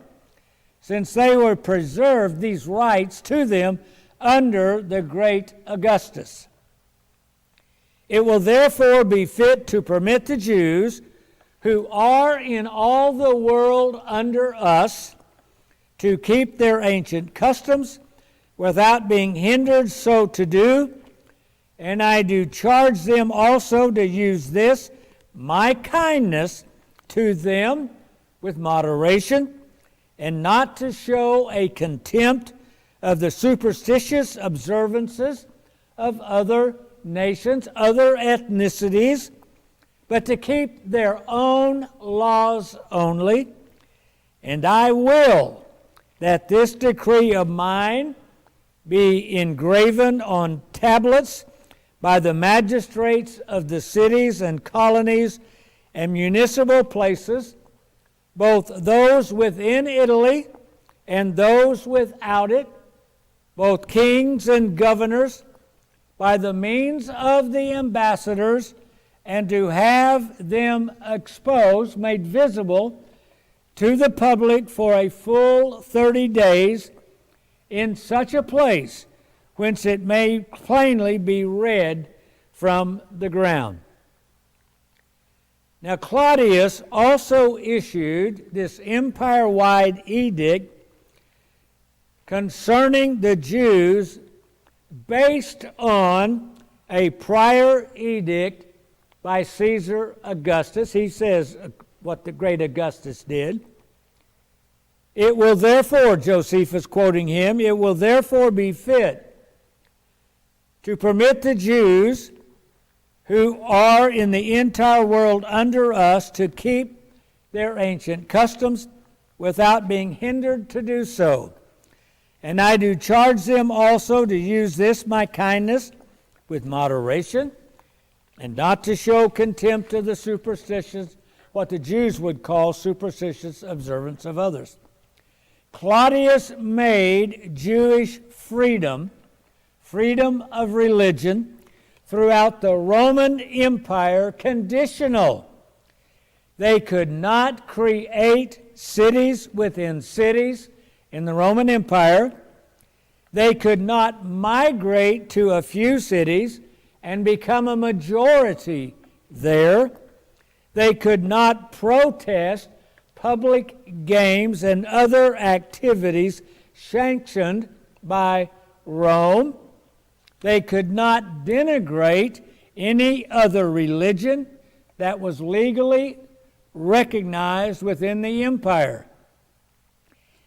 since they were preserved these rights to them under the great Augustus. It will therefore be fit to permit the Jews who are in all the world under us to keep their ancient customs without being hindered so to do, and I do charge them also to use this, my kindness, to them with moderation, and not to show a contempt of the superstitious observances of other nations, other ethnicities, but to keep their own laws only. And I will that this decree of mine be engraven on tablets by the magistrates of the cities and colonies and municipal places, both those within Italy and those without it, both kings and governors, by the means of the ambassadors, and to have them exposed, made visible to the public for a full 30 days in such a place whence it may plainly be read from the ground. Now Claudius also issued this empire-wide edict concerning the Jews based on a prior edict by Caesar Augustus. He says what the great Augustus did. It will therefore, Josephus quoting him, it will therefore be fit to permit the Jews who are in the entire world under us to keep their ancient customs without being hindered to do so. And I do charge them also to use this my kindness with moderation, and not to show contempt of the superstitious, what the Jews would call superstitious observance of others. Claudius made Jewish freedom freedom of religion throughout the Roman Empire conditional. They could not create cities within cities in the Roman Empire. They could not migrate to a few cities and become a majority there. They could not protest public games and other activities sanctioned by Rome. They could not denigrate any other religion that was legally recognized within the empire.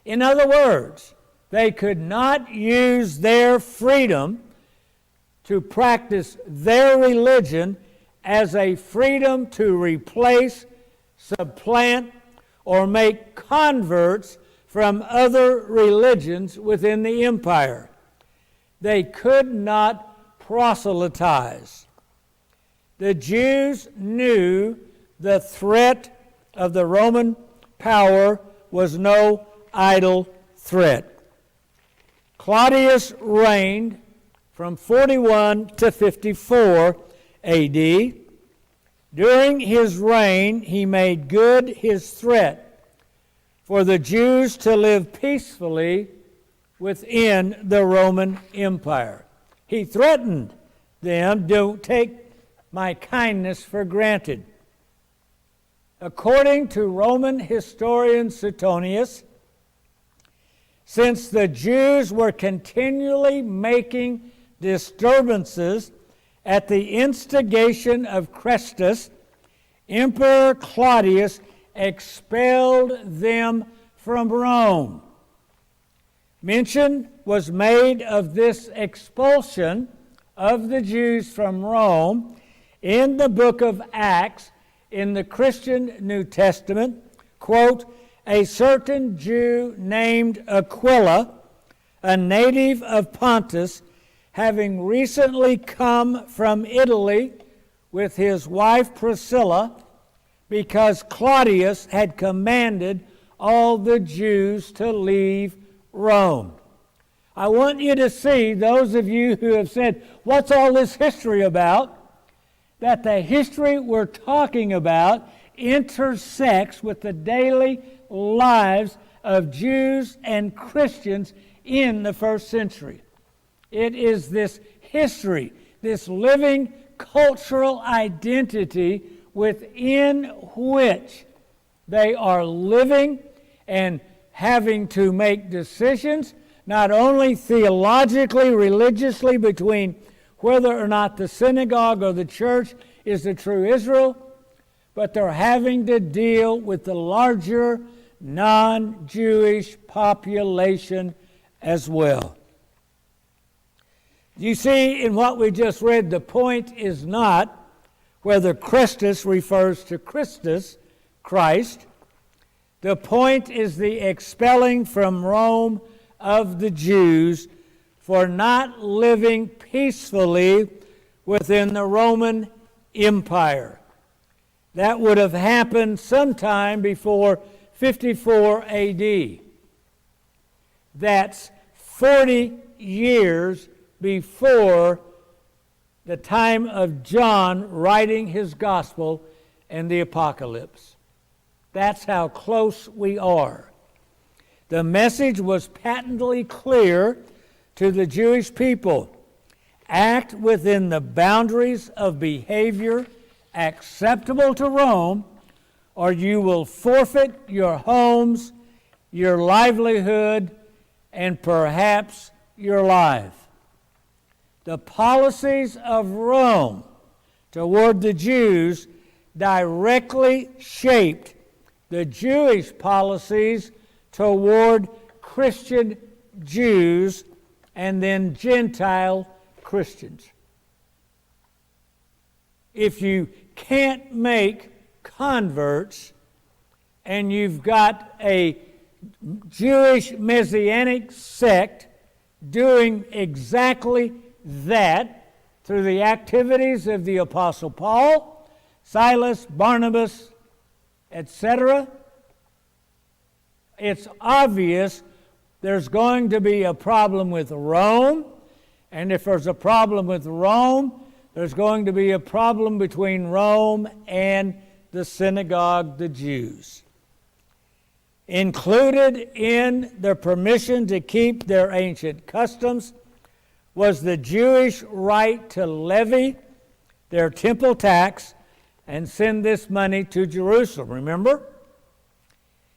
In other words, they could not use their freedom to practice their religion as a freedom to replace, supplant, or make converts from other religions within the empire. They could not proselytize. The Jews knew the threat of the Roman power was no idle threat. Claudius reigned from 41 to 54 A.D. During his reign, he made good his threat for the Jews to live peacefully within the Roman Empire. He threatened them, "Don't take my kindness for granted." According to Roman historian Suetonius, since the Jews were continually making disturbances at the instigation of Chrestus, Emperor Claudius expelled them from Rome. Mention was made of this expulsion of the Jews from Rome in the book of Acts in the Christian New Testament. Quote, "A certain Jew named Aquila, a native of Pontus, having recently come from Italy with his wife Priscilla, because Claudius had commanded all the Jews to leave Rome." I want you to see, those of you who have said, "What's all this history about?" that the history we're talking about intersects with the daily lives of Jews and Christians in the first century. It is this history, this living cultural identity within which they are living and having to make decisions, not only theologically, religiously, between whether or not the synagogue or the church is the true Israel, but they're having to deal with the larger non-Jewish population as well. You see, in what we just read, the point is not whether Christus refers to Christ. The point is the expelling from Rome of the Jews for not living peacefully within the Roman Empire. That would have happened sometime before 54 A.D. That's 40 years before the time of John writing his gospel and the apocalypse. That's how close we are. The message was patently clear to the Jewish people. Act within the boundaries of behavior acceptable to Rome, or you will forfeit your homes, your livelihood, and perhaps your life. The policies of Rome toward the Jews directly shaped the Jewish policies toward Christian Jews and then Gentile Christians. If you can't make converts and you've got a Jewish Messianic sect doing exactly that through the activities of the Apostle Paul, Silas, Barnabas, etc., it's obvious there's going to be a problem with Rome, And if there's a problem with Rome, there's going to be a problem between Rome and the synagogue, the Jews. Included in their permission to keep their ancient customs was the Jewish right to levy their temple tax and send this money to Jerusalem, remember?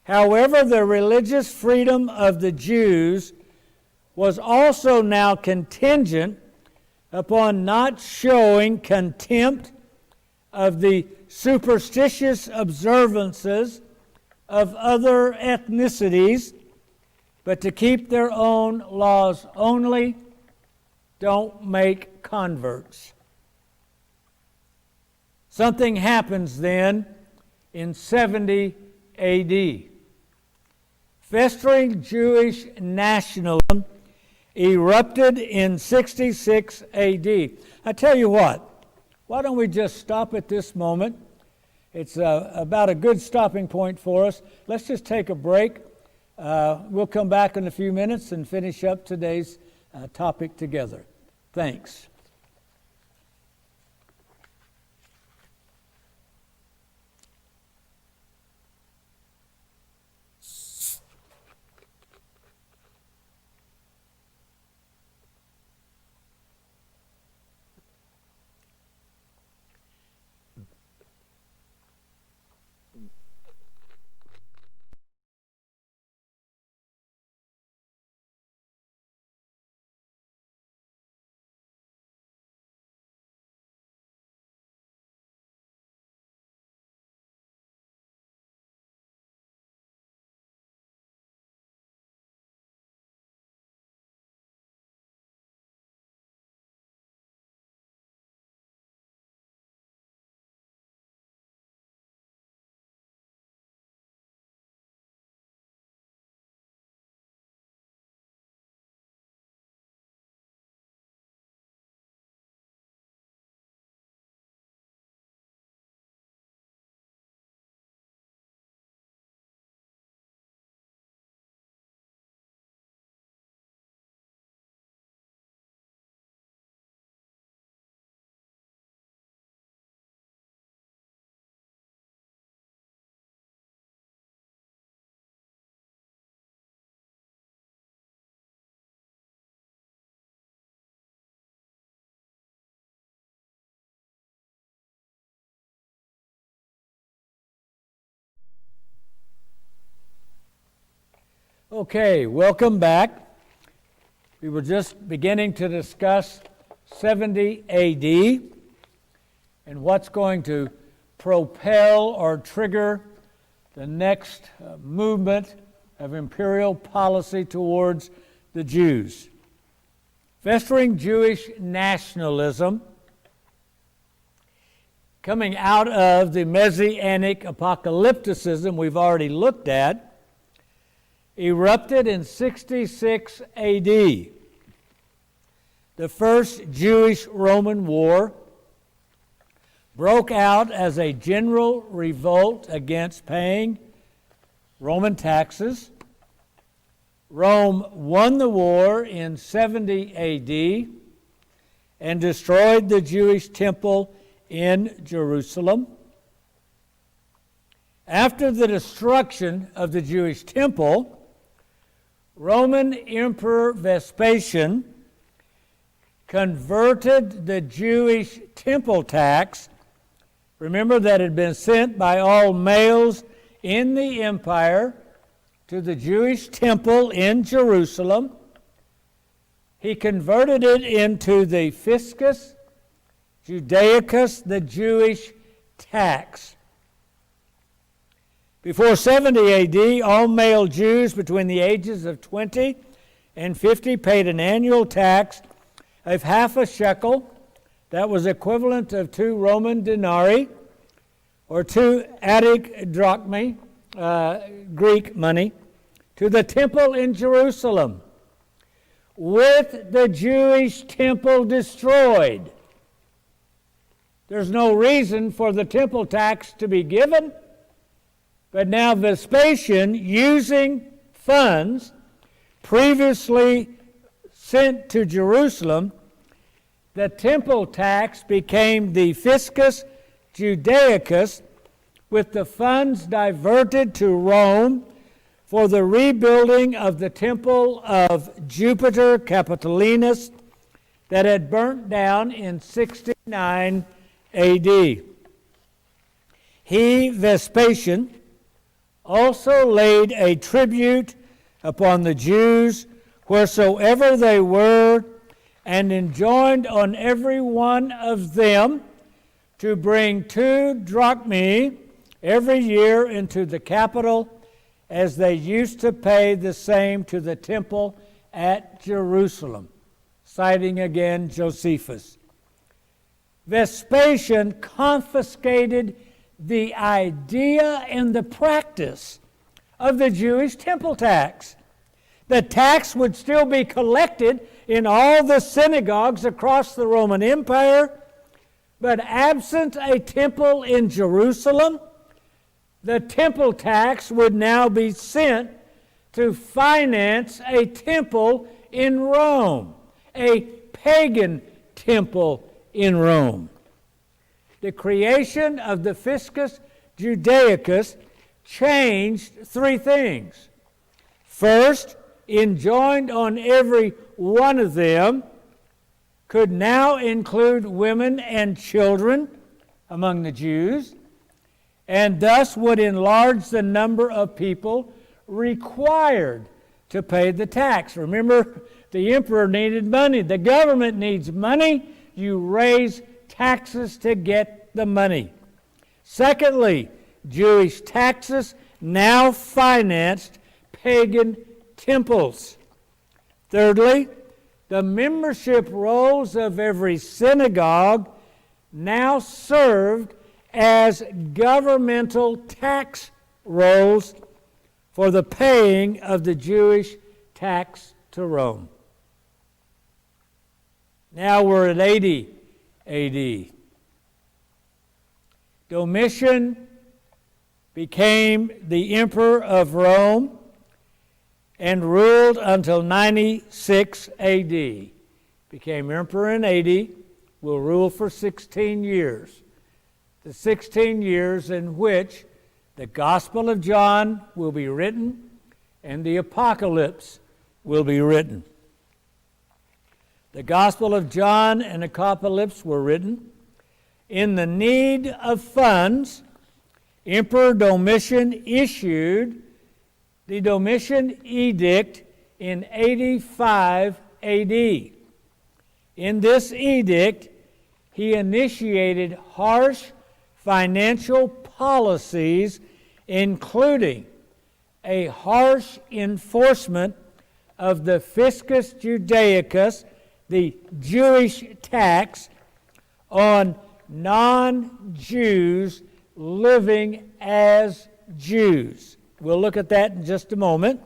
However, the religious freedom of the Jews was also now contingent upon not showing contempt of the superstitious observances of other ethnicities, but to keep their own laws only. Don't make converts. Something happens then in 70 A.D. Festering Jewish nationalism erupted in 66 A.D. I tell you what, why don't we just stop at this moment? It's about a good stopping point for us. Let's just take a break. We'll come back in a few minutes and finish up today's topic together. Thanks. Okay, welcome back. We were just beginning to discuss 70 A.D. and what's going to propel or trigger the next movement of imperial policy towards the Jews. Festering Jewish nationalism, coming out of the Messianic apocalypticism we've already looked at, erupted in 66 A.D. The First Jewish-Roman War broke out as a general revolt against paying Roman taxes. Rome won the war in 70 A.D. and destroyed the Jewish temple in Jerusalem. After the destruction of the Jewish temple, Roman Emperor Vespasian converted the Jewish temple tax, remember that had been sent by all males in the empire, to the Jewish temple in Jerusalem. He converted it into the fiscus Judaicus, the Jewish tax. Before 70 A.D., all male Jews between the ages of 20 and 50 paid an annual tax of half a shekel. That was equivalent of 2 Roman denarii, or 2 Attic drachmae, Greek money, to the temple in Jerusalem. With the Jewish temple destroyed, there's no reason for the temple tax to be given. But now Vespasian, using funds previously sent to Jerusalem, the temple tax became the fiscus Judaicus, with the funds diverted to Rome for the rebuilding of the temple of Jupiter Capitolinus that had burnt down in 69 A.D. He, Vespasian, also laid a tribute upon the Jews wheresoever they were, and enjoined on every one of them to bring 2 drachmae every year into the capital, as they used to pay the same to the temple at Jerusalem. Citing again Josephus. Vespasian confiscated the idea and the practice of the Jewish temple tax. The tax would still be collected in all the synagogues across the Roman Empire, but absent a temple in Jerusalem, the temple tax would now be sent to finance a temple in Rome, a pagan temple in Rome. The creation of the fiscus Judaicus changed 3 things. First, enjoined on every one of them could now include women and children among the Jews, and thus would enlarge the number of people required to pay the tax. Remember, the emperor needed money. The government needs money. You raise taxes to get the money. Secondly, Jewish taxes now financed pagan temples. Thirdly, the membership rolls of every synagogue now served as governmental tax rolls for the paying of the Jewish tax to Rome. Now we're at 80 A.D. Domitian became the emperor of Rome and ruled until 96 A.D. Became emperor in 80, will rule for 16 years. The 16 years in which the Gospel of John will be written and the Apocalypse will be written. The Gospel of John and Apocalypse were written. In the need of funds, Emperor Domitian issued the Domitian Edict in 85 A.D. In this edict, he initiated harsh financial policies, including a harsh enforcement of the fiscus Judaicus, the Jewish tax, on non-Jews living as Jews. We'll look at that in just a moment.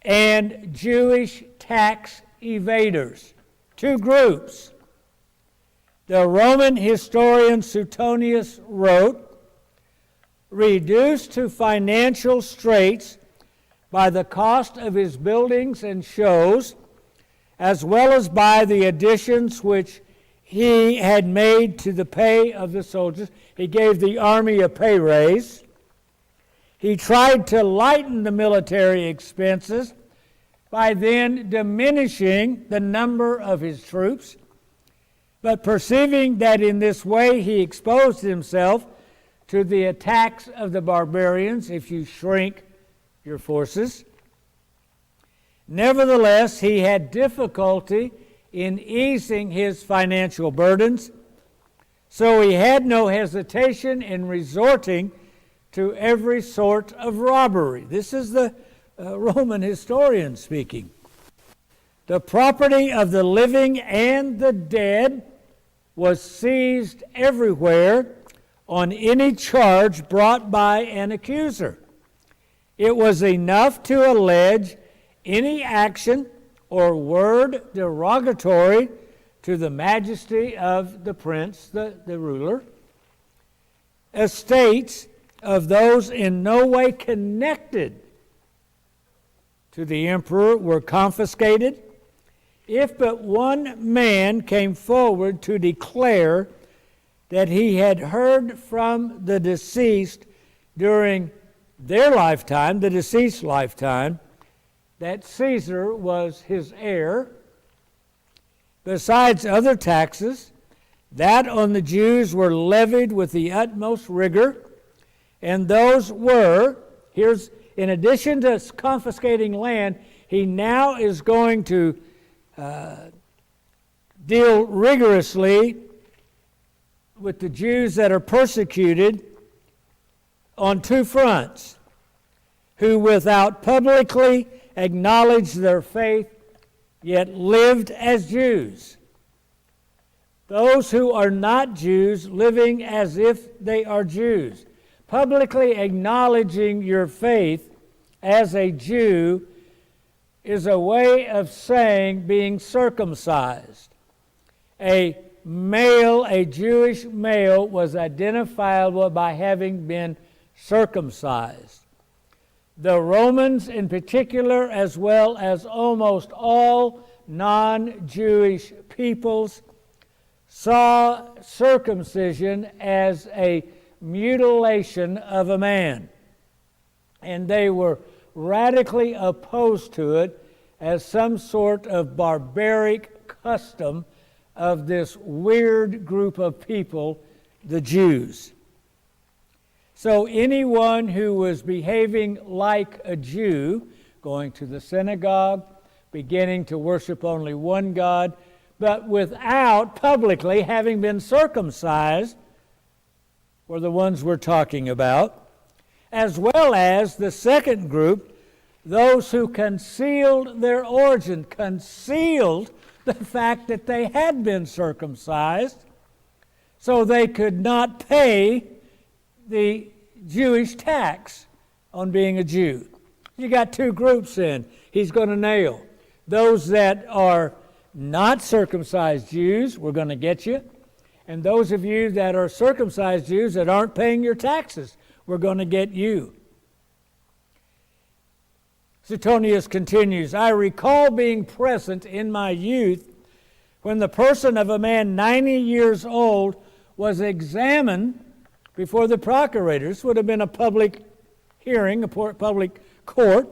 And Jewish tax evaders. 2 groups. The Roman historian Suetonius wrote, reduced to financial straits by the cost of his buildings and shows, as well as by the additions which he had made to the pay of the soldiers. He gave the army a pay raise. He tried to lighten the military expenses by then diminishing the number of his troops, but perceiving that in this way he exposed himself to the attacks of the barbarians if you shrink your forces. Nevertheless, he had difficulty in easing his financial burdens, so he had no hesitation in resorting to every sort of robbery. This is the Roman historian speaking. The property of the living and the dead was seized everywhere on any charge brought by an accuser. It was enough to allege any action or word derogatory to the majesty of the prince, the ruler. Estates of those in no way connected to the emperor were confiscated. if but one man came forward to declare that he had heard from the deceased during their lifetime, the deceased's lifetime, that Caesar was his heir, besides other taxes, that on the Jews were levied with the utmost rigor, and those were, here's, in addition to confiscating land, he now is going to deal rigorously with the Jews that are persecuted on two fronts, who without publicly acknowledged their faith, yet lived as Jews. Those who are not Jews living as if they are Jews. Publicly acknowledging your faith as a Jew is a way of saying being circumcised. A Jewish male, was identifiable by having been circumcised. The Romans in particular, as well as almost all non-Jewish peoples, saw circumcision as a mutilation of a man, and they were radically opposed to it as some sort of barbaric custom of this weird group of people, the Jews. So anyone who was behaving like a Jew, going to the synagogue, beginning to worship only one God, but without publicly having been circumcised, were the ones we're talking about, as well as the second group, those who concealed their origin, concealed the fact that they had been circumcised, so they could not pay the Jewish tax on being a Jew. You got two groups in. He's going to nail. Those that are not circumcised Jews, we're going to get you. And those of you that are circumcised Jews that aren't paying your taxes, we're going to get you. Suetonius continues, I recall being present in my youth when the person of a man 90 years old was examined before the procurator. This would have been a public hearing, a public court,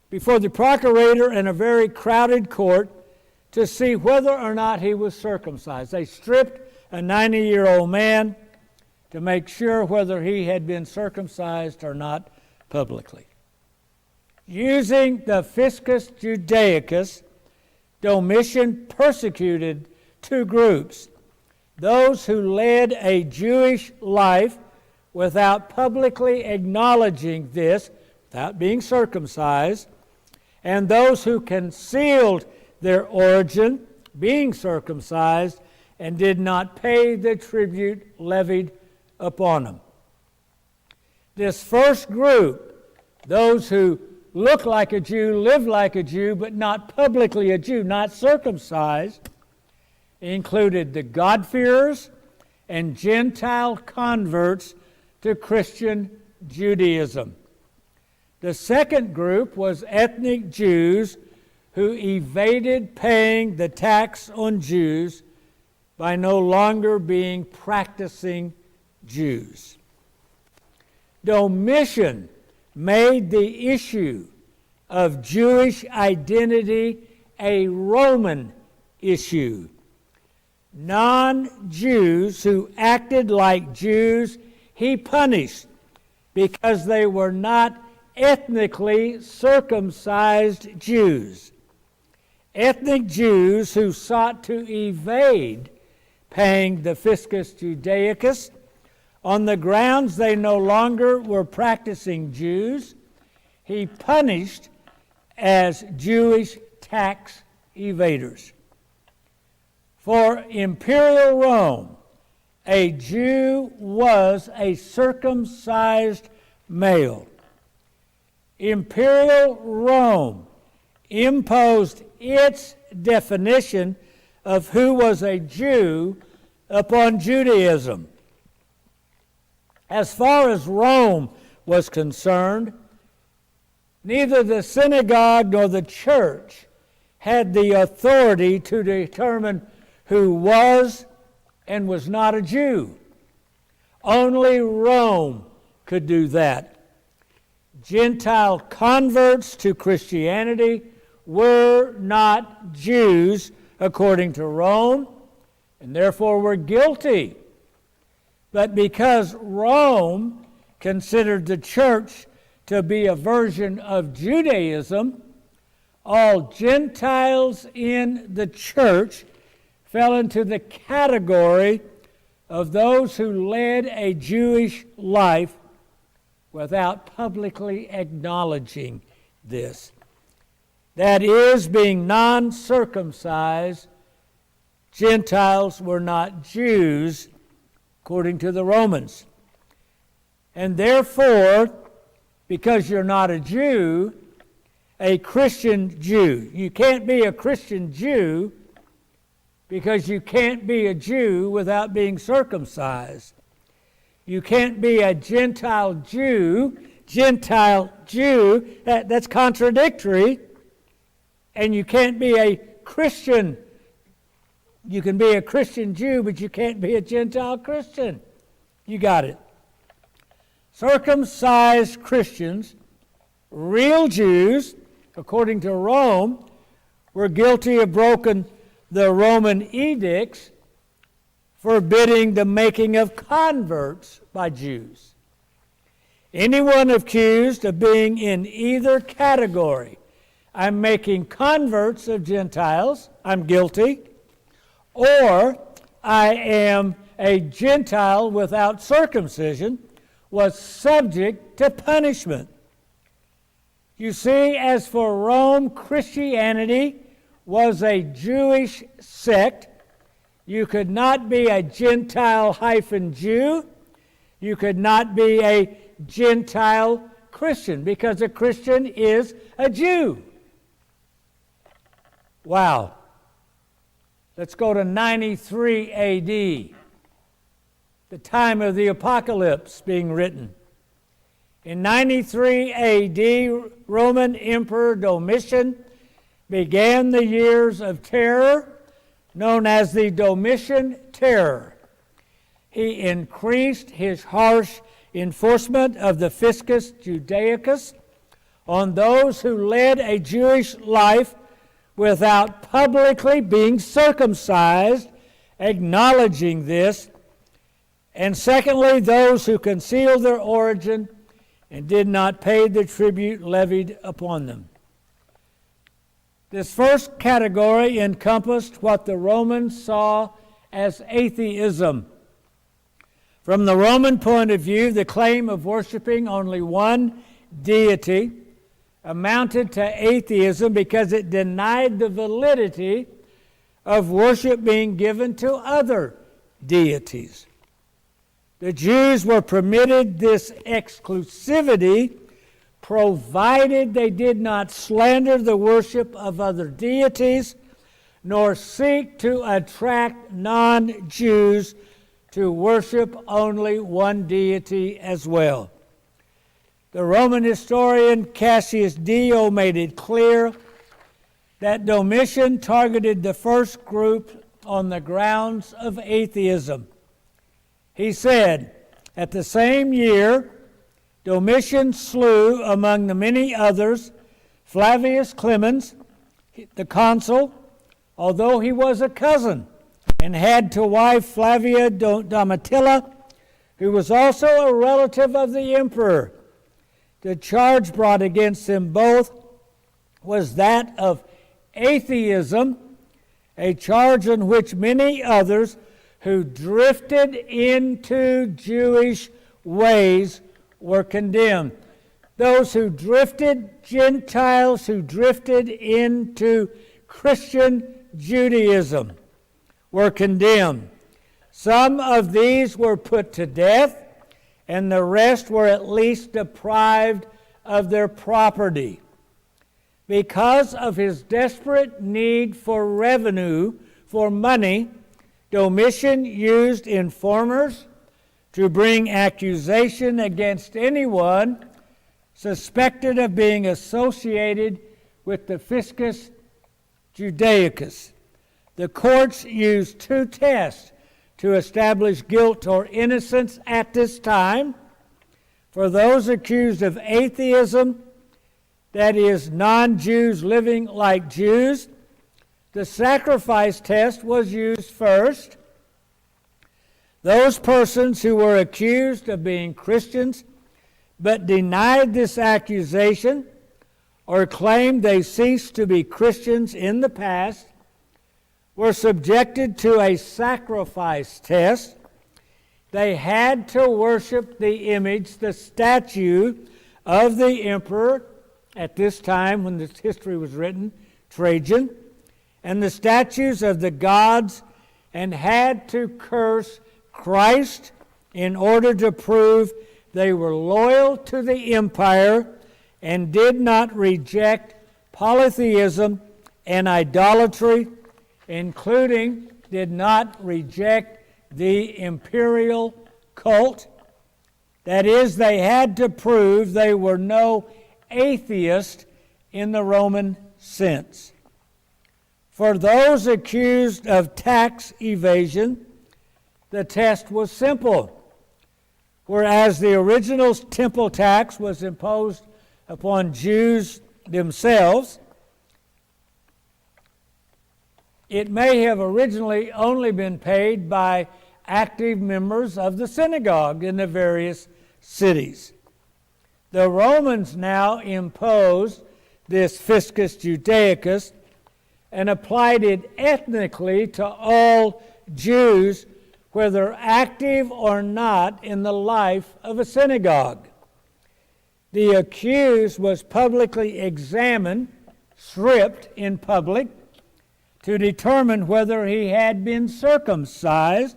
before the procurator in a very crowded court to see whether or not he was circumcised. They stripped a 90-year-old man to make sure whether he had been circumcised or not publicly. Using the Fiscus Judaicus, Domitian persecuted two groups: those who led a Jewish life without publicly acknowledging this, without being circumcised, and those who concealed their origin, being circumcised, and did not pay the tribute levied upon them. This first group, those who look like a Jew, live like a Jew, but not publicly a Jew, not circumcised, included the God-fearers and Gentile converts to Christian Judaism. The second group was ethnic Jews who evaded paying the tax on Jews by no longer being practicing Jews. Domitian made the issue of Jewish identity a Roman issue. Non-Jews who acted like Jews, he punished because they were not ethnically circumcised Jews. Ethnic Jews who sought to evade paying the Fiscus Judaicus on the grounds they no longer were practicing Jews, he punished as Jewish tax evaders. For Imperial Rome, a Jew was a circumcised male. Imperial Rome imposed its definition of who was a Jew upon Judaism. As far as Rome was concerned, neither the synagogue nor the church had the authority to determine who was and was not a Jew. Only Rome could do that. Gentile converts to Christianity were not Jews according to Rome, and therefore were guilty. But because Rome considered the church to be a version of Judaism, all Gentiles in the church fell into the category of those who led a Jewish life without publicly acknowledging this. That is, being non-circumcised, Gentiles were not Jews, according to the Romans. And therefore, because you're not a Jew, a Christian Jew. You can't be a Christian Jew because you can't be a Jew without being circumcised. You can't be a Gentile Jew, that's contradictory. And you can't be a Christian. You can be a Christian Jew, but you can't be a Gentile Christian. You got it. Circumcised Christians, real Jews, according to Rome, were guilty of broken the Roman edicts forbidding the making of converts by Jews. Anyone accused of being in either category, I'm making converts of Gentiles, I'm guilty, or I am a Gentile without circumcision, was subject to punishment. You see, as for Rome, Christianity was a Jewish sect. You could not be a Gentile-Jew. You could not be a Gentile Christian, because a Christian is a Jew. Wow. Let's go to 93 A.D., the time of the apocalypse being written. In 93 A.D., Roman Emperor Domitian began the years of terror known as the Domitian Terror. He increased his harsh enforcement of the Fiscus Judaicus on those who led a Jewish life without publicly being circumcised, acknowledging this, and secondly, those who concealed their origin and did not pay the tribute levied upon them. This first category encompassed what the Romans saw as atheism. From the Roman point of view, the claim of worshiping only one deity amounted to atheism because it denied the validity of worship being given to other deities. The Jews were permitted this exclusivity provided they did not slander the worship of other deities nor seek to attract non-Jews to worship only one deity as well. The Roman historian Cassius Dio made it clear that Domitian targeted the first group on the grounds of atheism. He said, at the same year, Domitian slew, among the many others, Flavius Clemens, the consul, although he was a cousin, and had to wife Flavia Domitilla, who was also a relative of the emperor. The charge brought against them both was that of atheism, a charge on which many others who drifted into Jewish ways were condemned. Those who drifted, Gentiles who drifted into Christian Judaism, were condemned. Some of these were put to death, and the rest were at least deprived of their property. Because of his desperate need for revenue, for money, Domitian used informers to bring accusation against anyone suspected of being associated with the Fiscus Judaicus. The courts used two tests to establish guilt or innocence at this time. For those accused of atheism, that is, non-Jews living like Jews, the sacrifice test was used first. Those persons who were accused of being Christians but denied this accusation or claimed they ceased to be Christians in the past were subjected to a sacrifice test. They had to worship the image, the statue of the emperor at this time when this history was written, Trajan, and the statues of the gods, and had to curse Christ in order to prove they were loyal to the empire and did not reject polytheism and idolatry, including did not reject the imperial cult. That is, they had to prove they were no atheist in the Roman sense. For those accused of tax evasion, the test was simple. Whereas the original temple tax was imposed upon Jews themselves, it may have originally only been paid by active members of the synagogue in the various cities. The Romans now imposed this fiscus judaicus and applied it ethnically to all Jews, whether active or not in the life of a synagogue. The accused was publicly examined, stripped in public, to determine whether he had been circumcised.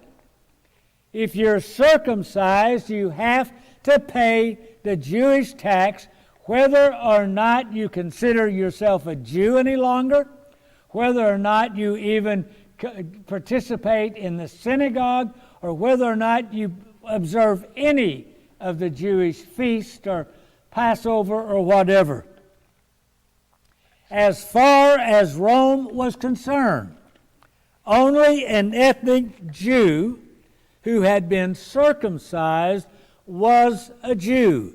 If you're circumcised, you have to pay the Jewish tax, whether or not you consider yourself a Jew any longer, whether or not you even participate in the synagogue, or whether or not you observe any of the Jewish feast or Passover or whatever. As far as Rome was concerned, only an ethnic Jew who had been circumcised was a Jew.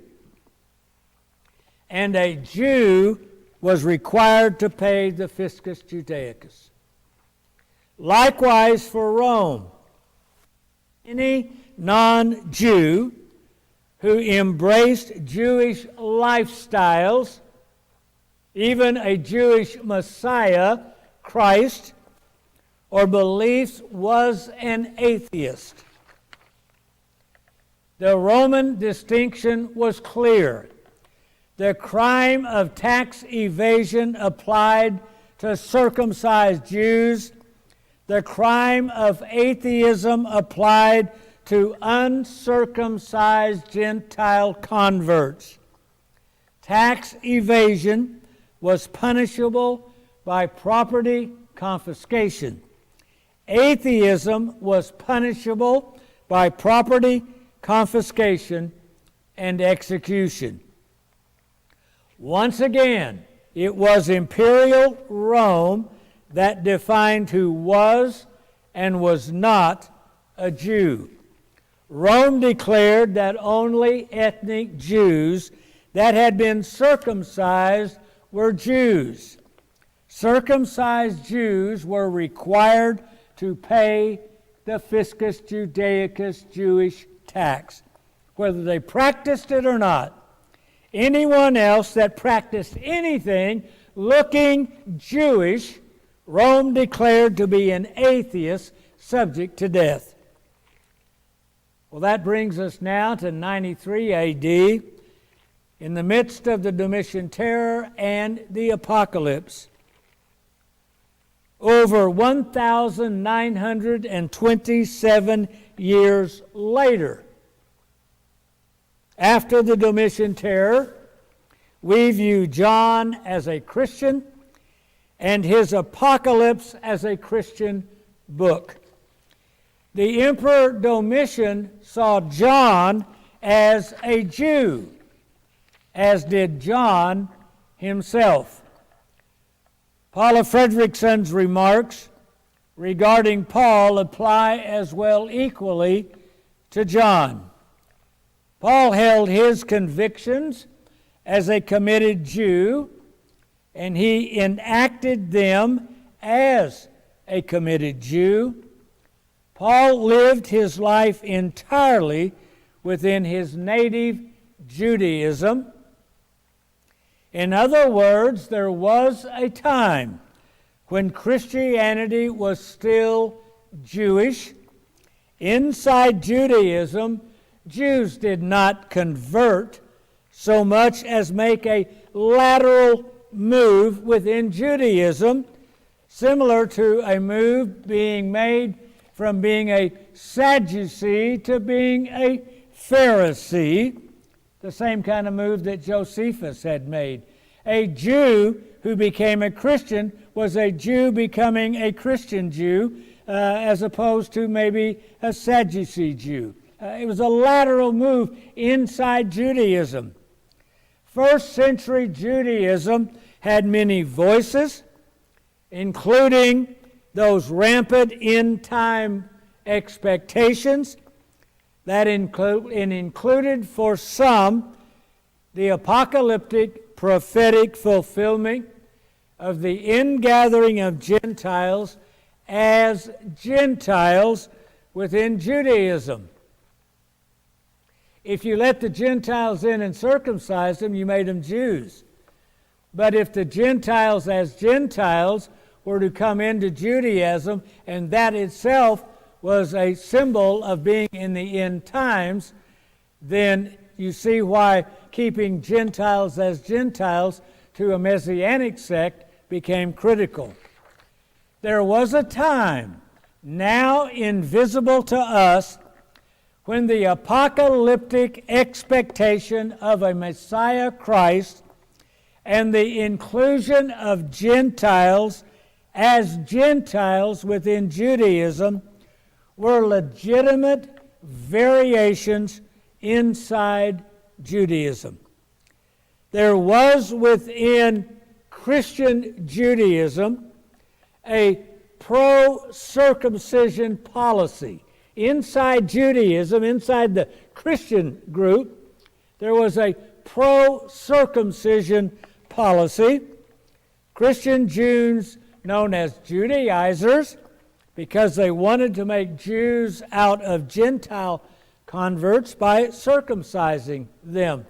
And a Jew was required to pay the fiscus judaicus. Likewise for Rome, any non-Jew who embraced Jewish lifestyles, even a Jewish Messiah, Christ, or beliefs, was an atheist. The Roman distinction was clear. The crime of tax evasion applied to circumcised Jews. The crime of atheism applied to uncircumcised Gentile converts. Tax evasion was punishable by property confiscation. Atheism was punishable by property confiscation and execution. Once again, it was imperial Rome that defined who was and was not a Jew. Rome declared that only ethnic Jews that had been circumcised were Jews. Circumcised Jews were required to pay the fiscus judaicus, Jewish tax, whether they practiced it or not. Anyone else that practiced anything looking Jewish, Rome declared to be an atheist subject to death. Well, that brings us now to 93 A.D., in the midst of the Domitian terror and the apocalypse. Over 1,927 years later, after the Domitian terror, we view John as a Christian and his Apocalypse as a Christian book. The Emperor Domitian saw John as a Jew, as did John himself. Paula Fredrickson's remarks regarding Paul apply as well equally to John. Paul held his convictions as a committed Jew, and he enacted them as a committed Jew. Paul lived his life entirely within his native Judaism. In other words, there was a time when Christianity was still Jewish. Inside Judaism, Jews did not convert so much as make a lateral move within Judaism, similar to a move being made from being a Sadducee to being a Pharisee, the same kind of move that Josephus had made. A Jew who became a Christian was a Jew becoming a Christian Jew, as opposed to maybe a Sadducee Jew. It was a lateral move inside Judaism. First century Judaism had many voices, including those rampant end-time expectations that included for some the apocalyptic prophetic fulfillment of the ingathering of Gentiles as Gentiles within Judaism. If you let the Gentiles in and circumcised them, you made them Jews. But if the Gentiles as Gentiles were to come into Judaism, and that itself was a symbol of being in the end times, then you see why keeping Gentiles as Gentiles to a Messianic sect became critical. There was a time, now invisible to us, when the apocalyptic expectation of a Messiah Christ and the inclusion of Gentiles as Gentiles within Judaism were legitimate variations inside Judaism. There was within Christian Judaism a pro-circumcision policy. Inside Judaism, inside the Christian group, there was a pro-circumcision policy. Christian Jews, known as Judaizers, because they wanted to make Jews out of Gentile converts by circumcising them.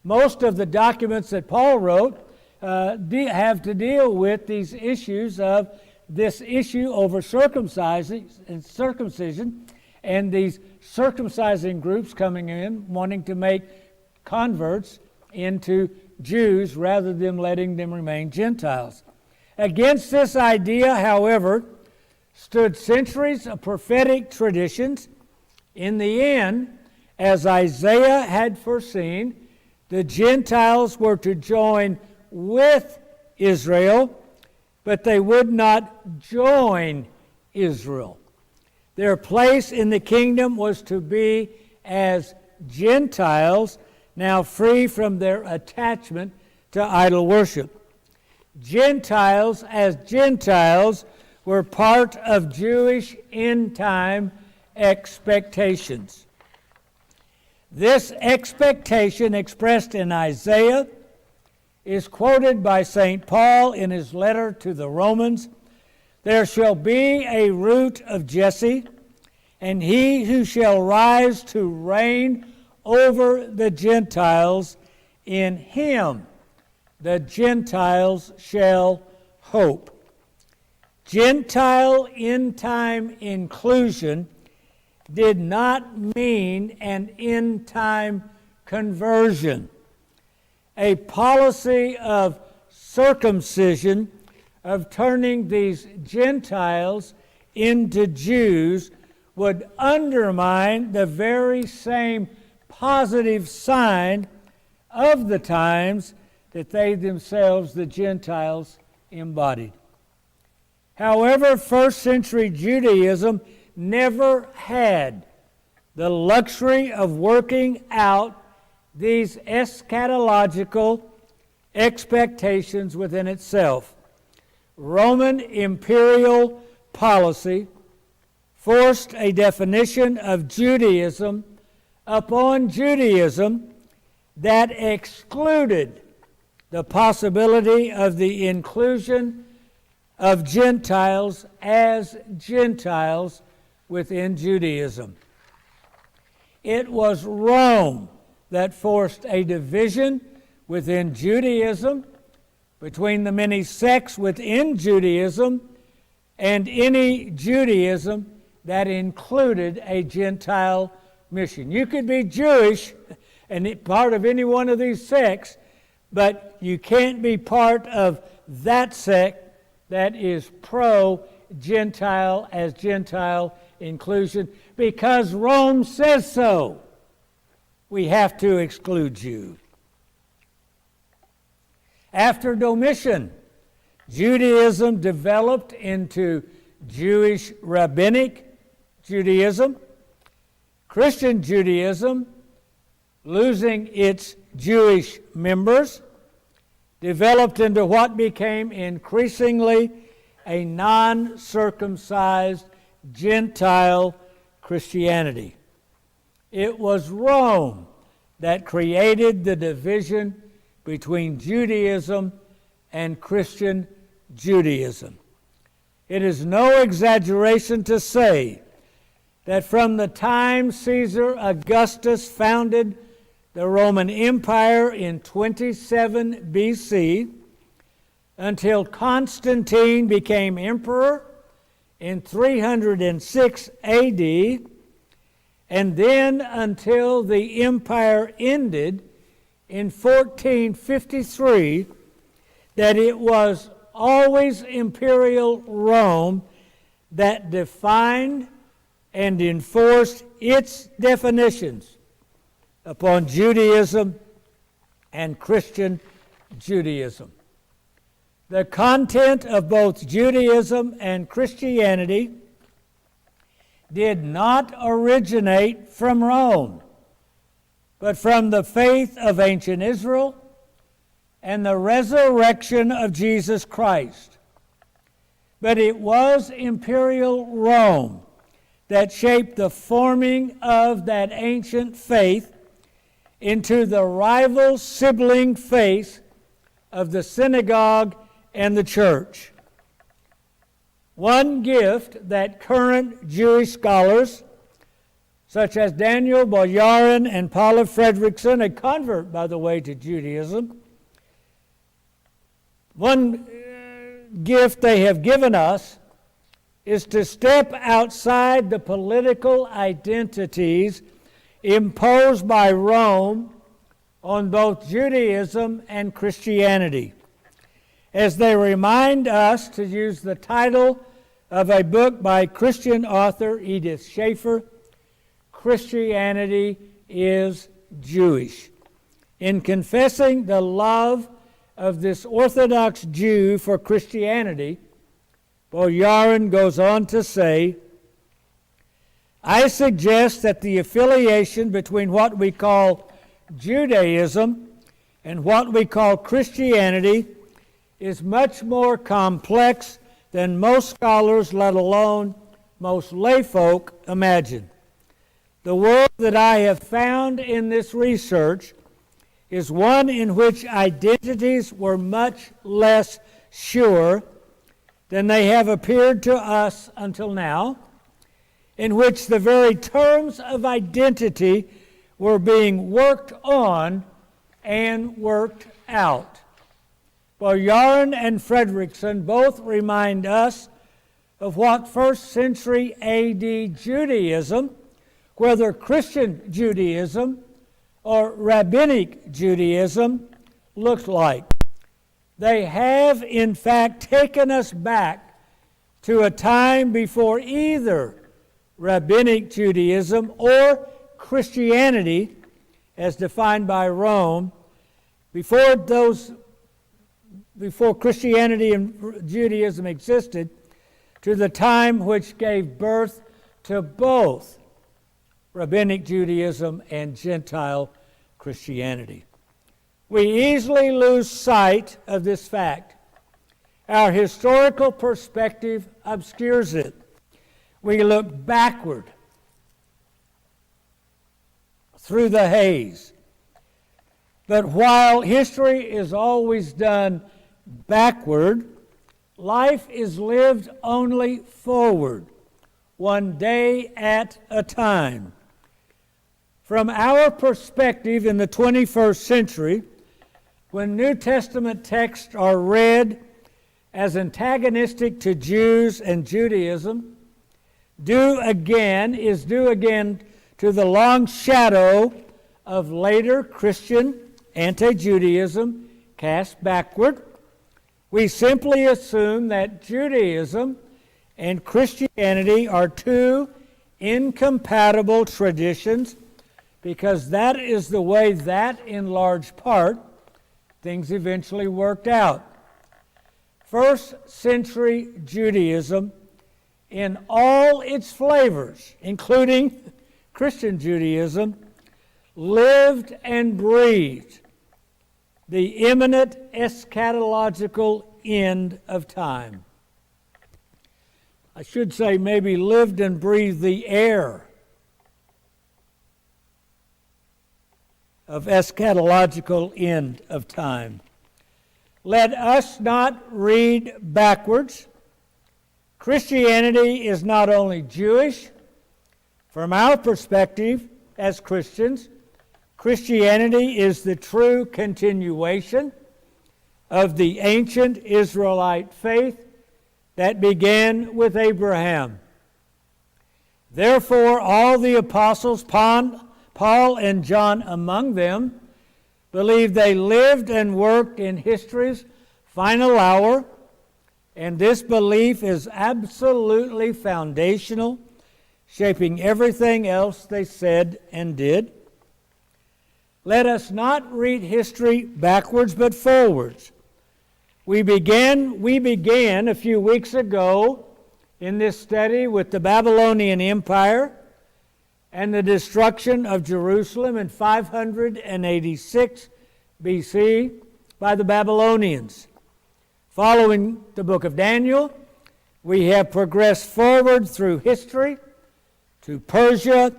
Most of the documents that Paul wrote have to deal with these issues of this issue over circumcision and these circumcising groups coming in wanting to make converts into Jews rather than letting them remain Gentiles. Against this idea, however, stood centuries of prophetic traditions. In the end, as Isaiah had foreseen, the Gentiles were to join with Israel, but they would not join Israel. Their place in the kingdom was to be as Gentiles, now free from their attachment to idol worship. Gentiles as Gentiles were part of Jewish end-time expectations. This expectation expressed in Isaiah is quoted by St. Paul in his letter to the Romans. There shall be a root of Jesse, and he who shall rise to reign over the Gentiles, in him the Gentiles shall hope. Gentile end-time inclusion did not mean an end-time conversion. A policy of circumcision, of turning these Gentiles into Jews, would undermine the very same positive sign of the times that they themselves, the Gentiles, embodied. However, first century Judaism never had the luxury of working out these eschatological expectations within itself. Roman imperial policy forced a definition of Judaism upon Judaism that excluded the possibility of the inclusion of Gentiles as Gentiles within Judaism. It was Rome that forced a division within Judaism between the many sects within Judaism and any Judaism that included a Gentile mission. You could be Jewish and part of any one of these sects, but you can't be part of that sect that is pro-Gentile as Gentile inclusion because Rome says so. We have to exclude you. After Domitian, Judaism developed into Jewish rabbinic Judaism. Christian Judaism, losing its Jewish members, developed into what became increasingly a non-circumcised Gentile Christianity. It was Rome that created the division between Judaism and Christian Judaism. It is no exaggeration to say that from the time Caesar Augustus founded the Roman Empire in 27 BC until Constantine became emperor in 306 AD, and then until the empire ended in 1453, that it was always imperial Rome that defined and enforced its definitions upon Judaism and Christian Judaism. The content of both Judaism and Christianity did not originate from Rome, but from the faith of ancient Israel and the resurrection of Jesus Christ. But it was imperial Rome that shaped the forming of that ancient faith into the rival sibling faith of the synagogue and the church. One gift that current Jewish scholars, such as Daniel Boyarin and Paula Fredrickson, a convert, by the way, to Judaism, one gift they have given us is to step outside the political identities imposed by Rome on both Judaism and Christianity, as they remind us, to use the title of a book by Christian author Edith Schaeffer, Christianity is Jewish. In confessing the love of this Orthodox Jew for Christianity, Boyarin goes on to say, I suggest that the affiliation between what we call Judaism and what we call Christianity is much more complex than most scholars, let alone most layfolk, imagine. The world that I have found in this research is one in which identities were much less sure than they have appeared to us until now, in which the very terms of identity were being worked on and worked out. Boyarin and Fredrickson both remind us of what first century AD Judaism, whether Christian Judaism or Rabbinic Judaism, looked like. They have, in fact, taken us back to a time before either Rabbinic Judaism or Christianity, as defined by Rome, before Christianity and Judaism existed, to the time which gave birth to both Rabbinic Judaism and Gentile Christianity. We easily lose sight of this fact Our historical perspective obscures it. We look backward through the haze. But while history is always done backward, life is lived only forward, one day at a time. From our perspective in the 21st century, when New Testament texts are read as antagonistic to Jews and Judaism, due again to the long shadow of later Christian anti-Judaism cast backward. We simply assume that Judaism and Christianity are two incompatible traditions because that is the way that, in large part, things eventually worked out. First century Judaism, in all its flavors, including Christian Judaism, lived and breathed the imminent eschatological end of time. I should say maybe lived and breathed the air of eschatological end of time. Let us not read backwards. Christianity is not only Jewish. From our perspective as Christians, Christianity is the true continuation of the ancient Israelite faith that began with Abraham. Therefore, all the apostles, Paul and John among them, believed they lived and worked in history's final hour, and this belief is absolutely foundational, shaping everything else they said and did. Let us not read history backwards but forwards. We began a few weeks ago in this study with the Babylonian Empire and the destruction of Jerusalem in 586 BC by the Babylonians. Following the book of Daniel, we have progressed forward through history to Persia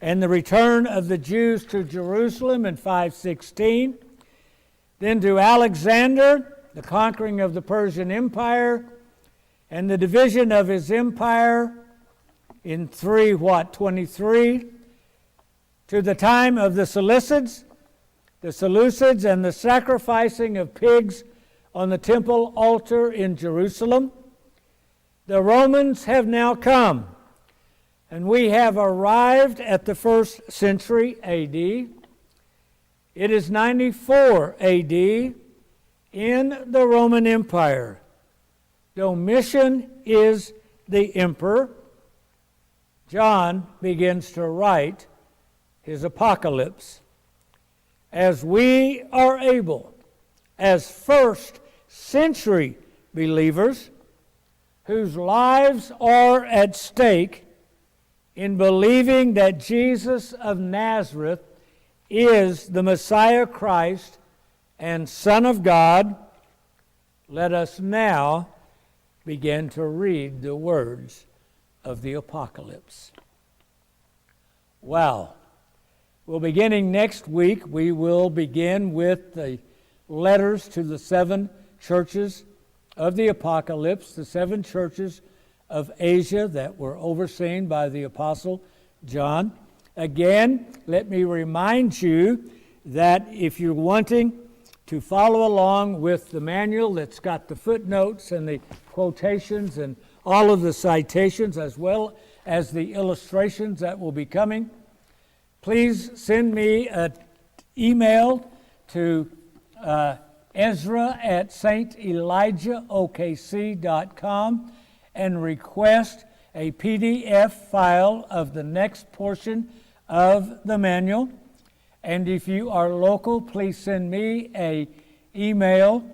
and the return of the Jews to Jerusalem in 516, then to Alexander, the conquering of the Persian Empire, and the division of his empire in 323, to the time of the Seleucids, and the sacrificing of pigs on the temple altar in Jerusalem. The Romans have now come, and we have arrived at the 1st century A.D. It is 94 A.D. in the Roman Empire. Domitian is the emperor. John begins to write his apocalypse. As we are able, as first century believers whose lives are at stake in believing that Jesus of Nazareth is the Messiah Christ and Son of God, let us now begin to read the words of the apocalypse. Wow. Well, beginning next week, we will begin with the letters to the 7 churches of the apocalypse, the 7 churches of Asia that were overseen by the Apostle John. Again, let me remind you that if you're wanting to follow along with the manual that's got the footnotes and the quotations and all of the citations as well as the illustrations that will be coming, please send me an email to Ezra at stelijahokc.com and request a PDF file of the next portion of the manual. And if you are local, please send me an email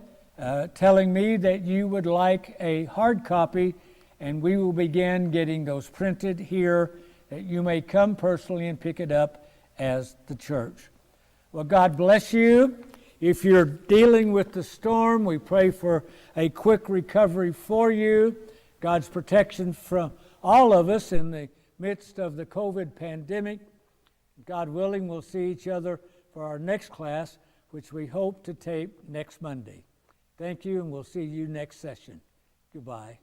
telling me that you would like a hard copy, and we will begin getting those printed here that you may come personally and pick it up as the church. Well, God bless you. If you're dealing with the storm, we pray for a quick recovery for you, God's protection from all of us in the midst of the COVID pandemic. God willing, we'll see each other for our next class, which we hope to tape next Monday. Thank you, and we'll see you next session. Goodbye.